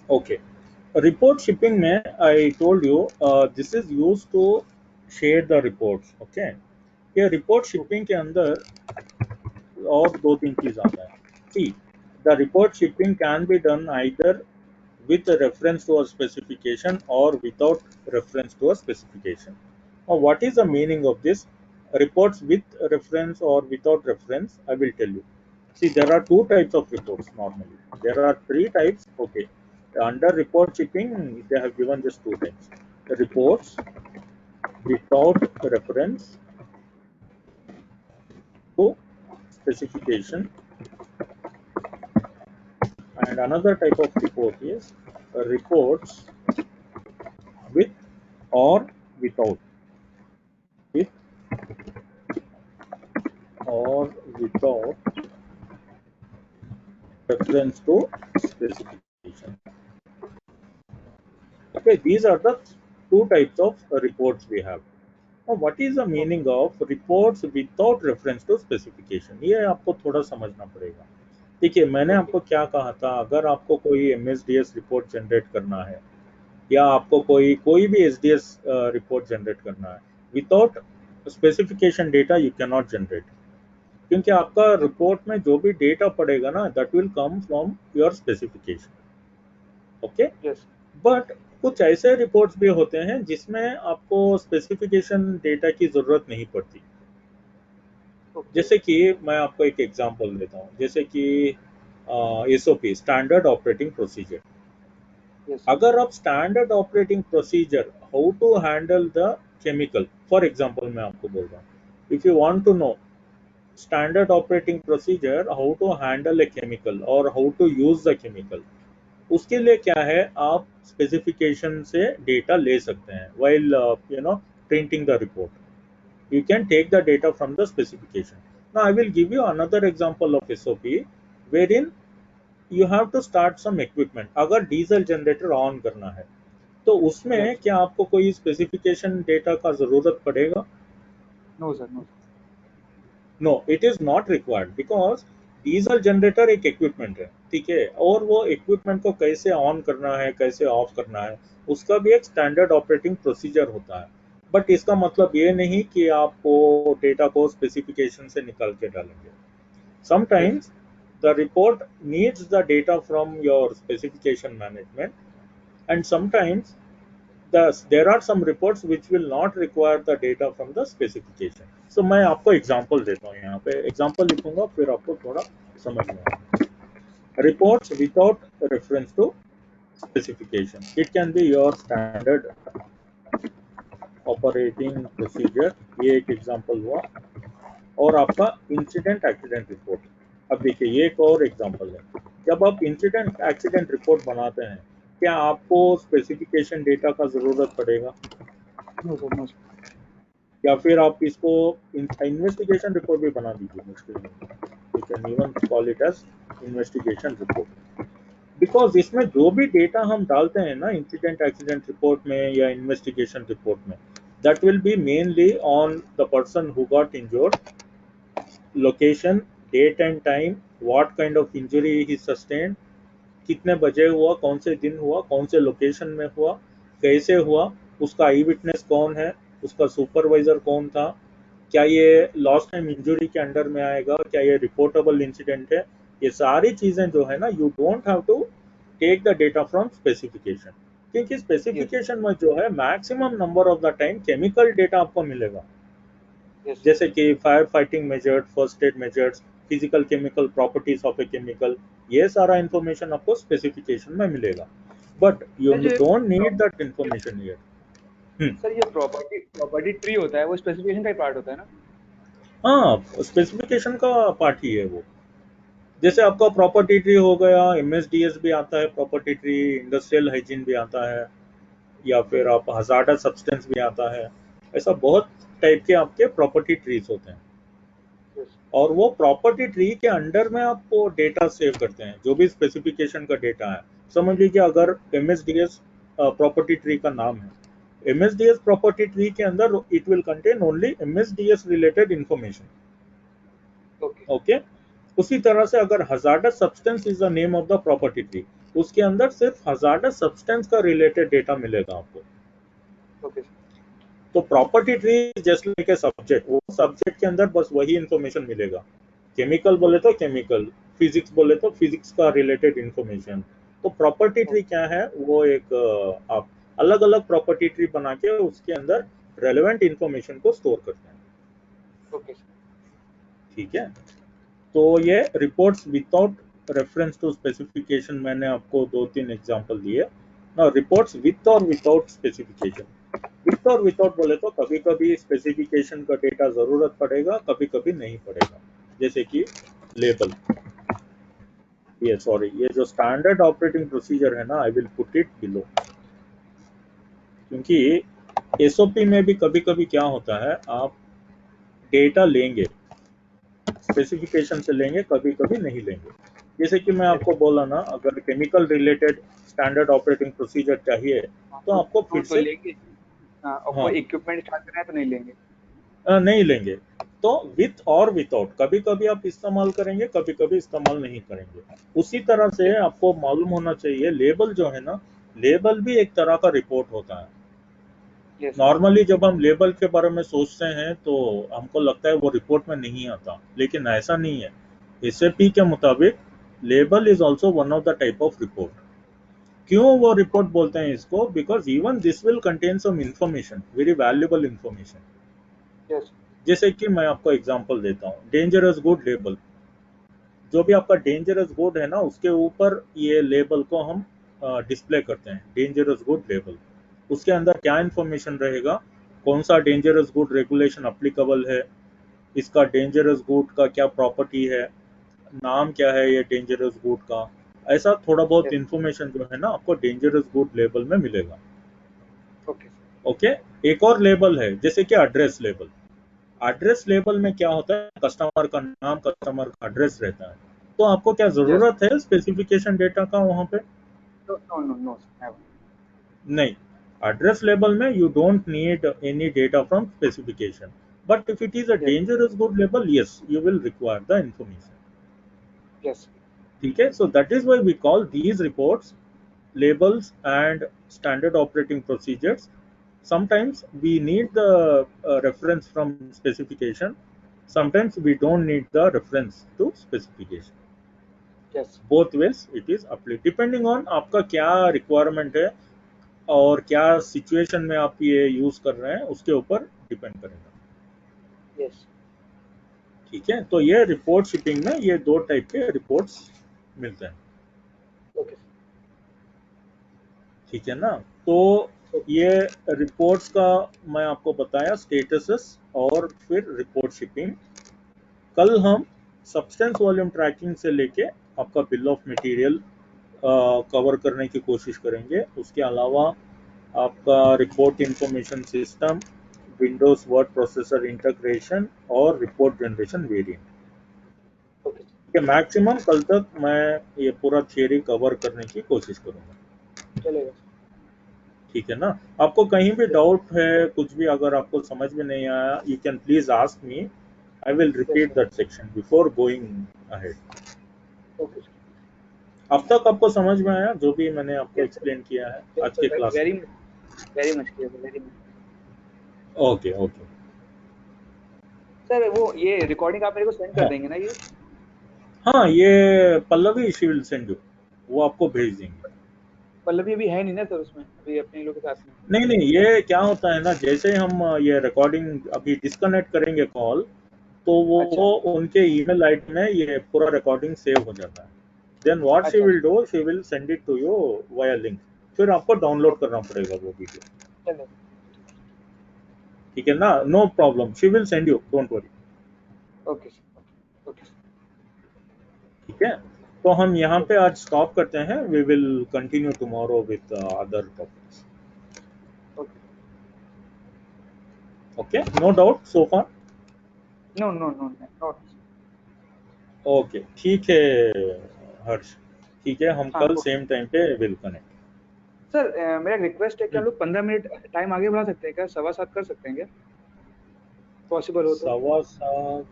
Okay. Report shipping में I told you this is used to share the reports. Okay. ये report shipping के अंदर और 2-3 चीज आता है. See, the report shipping can be done either with a reference to a specification or without reference to a specification. Now, what is the meaning of this? Reports with reference or without reference, I will tell you. See, there are 2 types of reports normally. There are 3 types. Okay. Under report shipping, they have given just 2 types. The reports without reference to specification, and another type of report is reports with or without, with or without reference to specification. Okay, these are the 2 types of reports we have. Now, what is the meaning of reports without reference to specification? ये आपको थोड़ा समझना पड़ेगा. देखिए, मैंने आपको क्या कहा था, अगर आपको कोई MSDS रिपोर्ट जनरेट करना है या आपको कोई भी SDS रिपोर्ट जनरेट करना है, without specification data you can not generate. क्योंकि आपका रिपोर्ट में जो भी डेटा पड़ेगा ना, that will come from your specification. Okay, yes but कुछ ऐसे रिपोर्ट्स भी होते हैं जिसमें आपको स्पेसिफिकेशन डेटा की जरूरत नहीं पड़ती. जैसे कि मैं आपको एक एग्जांपल देता हूँ, जैसे कि SOP, standard operating procedure. Yes अगर आप standard operating procedure, how to handle the chemical, for example मैं आपको बोल रहा हूँ, if you want to know standard operating procedure how to handle a chemical और how to use the chemical, उसके लिए क्या है, आप स्पेसिफिकेशन से डेटा ले सकते हैं while printing the report. You can take the data from the specification. Now I will give you another example of SOP wherein you have to start some equipment. अगर डीजल जनरेटर ऑन करना है तो उसमें Yes. क्या आपको कोई specification data का जरूरत पड़ेगा? No sir, no no, it is not required, because diesel generator एक इक्विपमेंट है, ठीक है, और वो इक्विपमेंट को कैसे ऑन करना है, कैसे ऑफ करना है, उसका भी एक स्टैंडर्ड ऑपरेटिंग प्रोसीजर होता है. बट इसका मतलब ये नहीं कि आप वो डेटा को स्पेसिफिकेशन से निकाल के डालेंगे. Sometimes the report needs the data from your specification management, and sometimes there are some reports which will not require the data from the specification. So मैं आपको एग्जांपल देता हूँ, यहाँ पे एग्जांपल लिखूंगा, फिर आपको थोड़ा समझ में आएगा. Reports without reference to specification. It can be your standard operating procedure. ये एक एग्जांपल हुआ. और आपका इंसिडेंट एक्सीडेंट रिपोर्ट. अब देखिए, ये एक और एग्जांपल है. जब आप इंसिडेंट एक्सीडेंट रिपोर्ट बनाते हैं, क्या आपको स्पेसिफिकेशन डेटा का जरूरत पड़ेगा? No sir, no sir. या फिर आप इसको इन्वेस्टिगेशन रिपोर्ट भी बना दीजिए, मुश्किल नहीं. You can even call it as investigation report, because इसमें जो भी डेटा हम डालते हैं ना इंसिडेंट एक्सीडेंट रिपोर्ट में या इन्वेस्टिगेशन रिपोर्ट में, that will be mainly on the person who got injured, location, date and time, what kind of injury he sustained, कितने बजे हुआ, कौन से दिन हुआ, कौन से लोकेशन में हुआ, कैसे हुआ, उसका आई विटनेस कौन है, उसका सुपरवाइजर कौन था, क्या ये लॉस्ट टाइम इंजरी के अंडर में आएगा, क्या ये रिपोर्टेबल इंसिडेंट है. ये सारी चीजें जो है ना, you don't have to take the data from specification, क्योंकि स्पेसिफिकेशन में जो है maximum number of the time chemical data आपको मिलेगा. Yes. जैसे कि fire fighting measures, first aid measures, physical chemical properties of a chemical, ये सारा इंफॉर्मेशन आपको स्पेसिफिकेशन में मिलेगा. But you don't need that information here. Sir, ये प्रॉपर्टी ट्री होता है, वो स्पेसिफिकेशन का ही पार्ट होता है ना? हाँ, स्पेसिफिकेशन का पार्ट ही है वो. जैसे आपका प्रॉपर्टी ट्री हो गया, एमएसडीएस भी आता है प्रॉपर्टी ट्री, इंडस्ट्रियल हाइजीन भी आता है, या फिर आप हजार्डस सब्सटेंस भी आता है. ऐसा बहुत टाइप के आपके प्रॉपर्टी ट्रीज होते हैं. Yes. और वो प्रॉपर्टी ट्री के अंडर में आप वो डेटा सेव करते हैं, जो भी स्पेसिफिकेशन का डेटा है. समझ लीजिए अगर एमएसडीएस प्रॉपर्टी ट्री का नाम है, एमएसडीएस प्रॉपर्टी ट्री के अंदर it will contain only MSDS related information. Okay. उसी तरह से अगर hazardous substance is the name of the property tree, उसके अंदर सिर्फ हजार्डस सब्सटेंस का रिलेटेड डेटा मिलेगा आपको. Okay. तो property tree just like a subject, वो सब्जेक्ट के अंदर बस वही इंफॉर्मेशन मिलेगा. केमिकल बोले तो केमिकल, फिजिक्स बोले तो फिजिक्स का रिलेटेड इंफॉर्मेशन. तो प्रॉपर्टी ट्री क्या है, वो एक आप अलग अलग प्रॉपर्टी ट्री बना के उसके अंदर रेलेवेंट इंफॉर्मेशन को स्टोर करते हैं. Okay. ठीक है. तो ये reports without reference to specification, मैंने आपको 2-3 एग्जांपल दिए. नाउ रिपोर्ट्स विद और विदाउट स्पेसिफिकेशन. विद और विदाउट बोले तो कभी कभी स्पेसिफिकेशन का डेटा जरूरत पड़ेगा, कभी कभी नहीं पड़ेगा. जैसे कि लेबल, ये जो स्टैंडर्ड ऑपरेटिंग प्रोसीजर है ना, I will put it below, क्योंकि एसओपी में भी कभी कभी क्या होता है, आप डेटा लेंगे स्पेसिफिकेशन से लेंगे, कभी कभी नहीं लेंगे. जैसे कि मैं आपको बोला ना, अगर chemical related standard operating procedure चाहिए तो आपको फिर से लेंगे. और इक्विपमेंट स्टार्ट करना है तो नहीं लेंगे. नहीं लेंगे. तो विथ और विदाउट कभी कभी आप इस्तेमाल करेंगे, कभी कभी इस्तेमाल नहीं करेंगे. उसी तरह से आपको मालूम होना चाहिए, लेबल जो है ना, लेबल भी एक तरह का रिपोर्ट होता है. Yes. नॉर्मली जब हम लेबल के बारे में सोचते हैं तो हमको लगता है वो रिपोर्ट में नहीं आता, लेकिन ऐसा नहीं है। एसएपी के मुताबिक label is also one of the type of report. क्यों वो रिपोर्ट बोलते हैं इसको? Because even this will contain some information, very valuable information. Yes. जैसे कि मैं आपको एग्जांपल देता हूँ, डेंजरस गुड लेबल। जो भी आपका डेंजरस गुड है ना, उसके ऊपर ये लेबल को हम डिस्प्ले करते हैं, डेंजरस गुड लेबल। उसके अंदर क्या इंफॉर्मेशन रहेगा, कौन सा डेंजरस गुड रेगुलेशन अप्लीकेबल है, इसका डेंजरस गुड का क्या प्रॉपर्टी है, नाम क्या है ये डेंजरस गुड का, ऐसा थोड़ा बहुत Yes. इंफॉर्मेशन जो है ना आपको डेंजरस गुड लेबल में मिलेगा। Okay. ओके, एक और लेबल है जैसे कि एड्रेस लेबल। एड्रेस लेबल में क्या होता है, कस्टमर का नाम, कस्टमर का एड्रेस रहता है। तो आपको क्या जरूरत है स्पेसिफिकेशन डेटा का वहां पे? No, never. नहीं, एड्रेस लेबल में you don't need any data from specification, but if it is a Yes. Dangerous good label, yes you will require the information. Yes. ठीक है, so that is why we call these reports labels and standard operating procedures. Sometimes we need the reference from specification, sometimes we don't need the reference to specification. Yes. Both ways it is applied depending on आपका क्या requirement है और क्या situation में आप ये use कर रहे हैं, उसके ऊपर depend करेगा। Yes. ठीक है, तो ये रिपोर्ट शिपिंग में ये दो टाइप के रिपोर्ट्स मिलते हैं। Okay. ठीक है ना, तो ये रिपोर्ट्स का मैं आपको बताया स्टेटसेस और फिर रिपोर्ट शिपिंग। कल हम सब्सटेंस वॉल्यूम ट्रैकिंग से लेके आपका बिल ऑफ मटेरियल कवर करने की कोशिश करेंगे। उसके अलावा आपका report information system, windows word processor integration और report generation variant. Okay. Maximum कल तक मैं ये पूरा थियरी कवर करने की कोशिश करूंगा। चलेगा। ठीक है ना, आपको कहीं भी डाउट है, कुछ भी अगर आपको समझ में नहीं आया, you can please ask me, I will repeat that section before going ahead. Okay. अब तक आपको समझ में आया जो भी मैंने आपको एक्सप्लेन किया है आज के क्लास में? Very much clear, very much. Okay okay sir वो ये रिकॉर्डिंग आप मेरे को सेंड कर देंगे ना ये? हाँ, ये Pallavi she will send you, वो आपको भेज देंगे। पल्लवी अभी है नहीं ना सर उसमें, अभी अपने लोग के साथ में। नहीं नहीं, ये क्या होता है ना, जैसे हम ये रिकॉर्डिंग अभी डिस्कनेक्ट करेंगे कॉल, तो वो अच्छा। उनके ईमेल आईडी में ये पूरा रिकॉर्डिंग सेव हो जाता है। देन व्हाट शी अच्छा। Will do, she will send it to you via link, फिर आपको डाउनलोड करना पड़ेगा वो वीडियो। चलो ठीक है ना, no problem, she will send you, don't worry. Okay sir, okay sir. ठीक है, तो हम यहाँ पे आज स्टॉप करते हैं, we will continue tomorrow with other topics. Okay okay, no doubt so far? No no no no. Okay, ठीक है हर्ष, ठीक है, हम हाँ, कल सेम टाइम पे विल कनेक्ट। सर मेरा रिक्वेस्ट है कि हम लोग 15 मिनट टाइम आगे बढ़ा सकते हैं क्या? 7:15 कर सकते हैं क्या, पॉसिबल हो तो? 7:15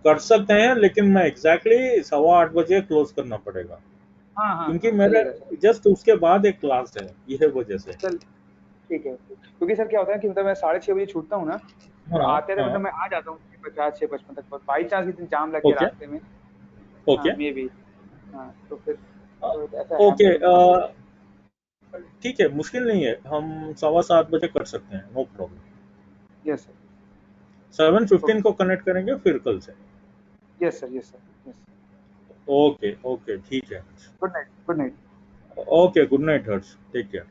कर सकते हैं, लेकिन मैं एग्जैक्टली 8:15 बजे क्लोज करना पड़ेगा। हाँ हाँ, क्योंकि मेरे जस्ट उसके बाद एक क्लास है, यह वजह से। चल ठीक है, क्योंकि सर क्या होता है कि मतलब मैं 6:30 बजे छूटता हूँ ना, और आते रहे मतलब मैं आ जाता हूँ 6:50 6:55 तक, बाई चांस किसी जाम लग गया रास्ते में। Okay may be. हाँ तो फिर ओके, ठीक है, मुश्किल नहीं है, हम 7:15 बजे कर सकते हैं, नो प्रॉब्लम। यस सर, 7:15 को कनेक्ट करेंगे फिर कल से। Yes sir, yes sir, yes. Okay okay, ठीक है, good night, good night. Okay, good night Harsh, take care.